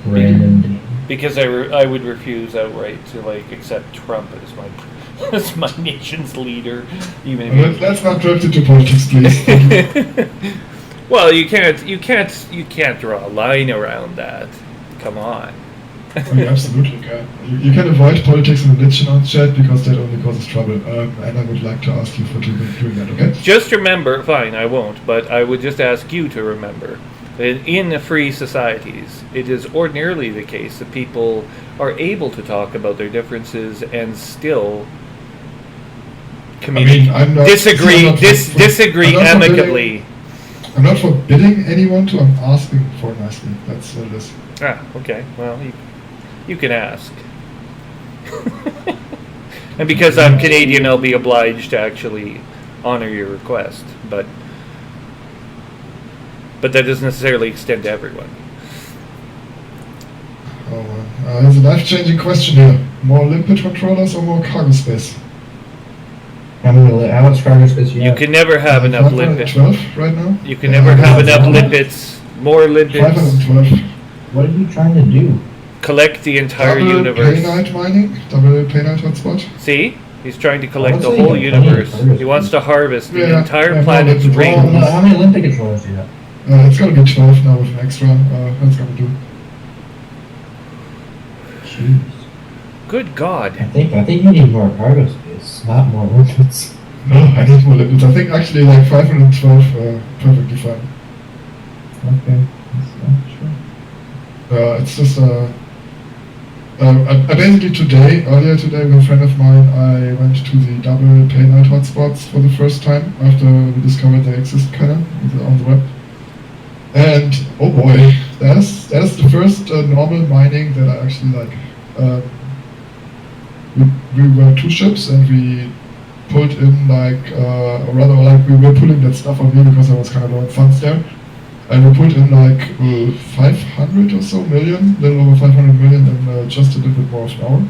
Random. Because I would refuse outright to accept Trump as my nation's leader, even if Let's not drift into politics, please. Well, you can't draw a line around that. Come on. You absolutely can. You can avoid politics and religion on chat because that only causes trouble. And I would like to ask you for doing that, okay? Just remember, fine, I won't, but I would just ask you to remember that in free societies, it is ordinarily the case that people are able to talk about their differences and still communicate, I'm not disagree I'm not amicably. I'm not forbidding anyone to. I'm asking for nicely. That's what it is. Ah, okay. Well, you can ask. And because I'm Canadian, I'll be obliged to actually honor your request. But that doesn't necessarily extend to everyone. Oh, there's a life-changing question here. More limpet controllers or more cargo space? How much cargo space you You have? can never have enough limpets. 512 right now. You can never have enough limpets. More limpets. 512. What are you trying to do? Collect the entire Double universe. Painite mining. Double Painite hotspot. See? He's trying to collect the Honestly, whole you got plenty of universe. cargo He wants to harvest the Yeah, entire yeah, planet's more limpet Oh, rings. no, how many Olympic controllers do you have? It's gonna be 12 now with an extra. That's gonna do. Jeez. Good God. I think you need more cargo space, not more lipids. No, I need more lipids. I think actually 512 perfectly fine. Okay, that's not true. It's just I basically earlier today with a friend of mine, I went to the double Painite hotspots for the first time after we discovered they exist kinda on the web. And oh boy, that's the first normal mining that I actually like. We were 2 ships and we pulled in like, or rather like we were pulling that stuff on me because I was kind of low on funds there. And we pulled in like 500 or so million, little over 500 million in just a little bit more of an hour.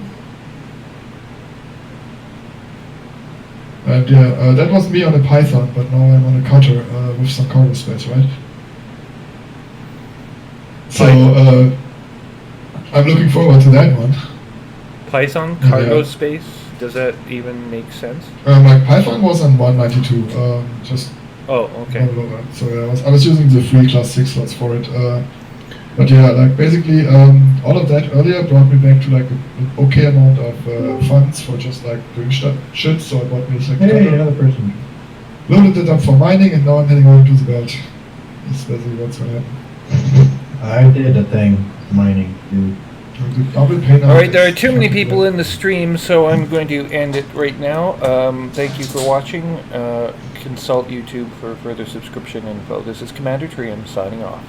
And yeah, that was me on a Python, but now I'm on a cutter with some cargo space, right? So I'm looking forward to that one. Python cargo space. Does that even make sense? Like Python was on 192, just Oh, okay. below that. So yeah, I was using the free class 6 slots for it. But yeah, like basically all of that earlier brought me back to like an okay amount of funds for just like doing shit. So I bought me a second Hey, cutter, another person. loaded it up for mining, and now I'm heading over to the belt. That's basically what's gonna happen. I did a thing mining, dude. All right, there are too many people in the stream, so I'm going to end it right now. Thank you for watching. Consult YouTube for further subscription info. This is Commander Trium signing off.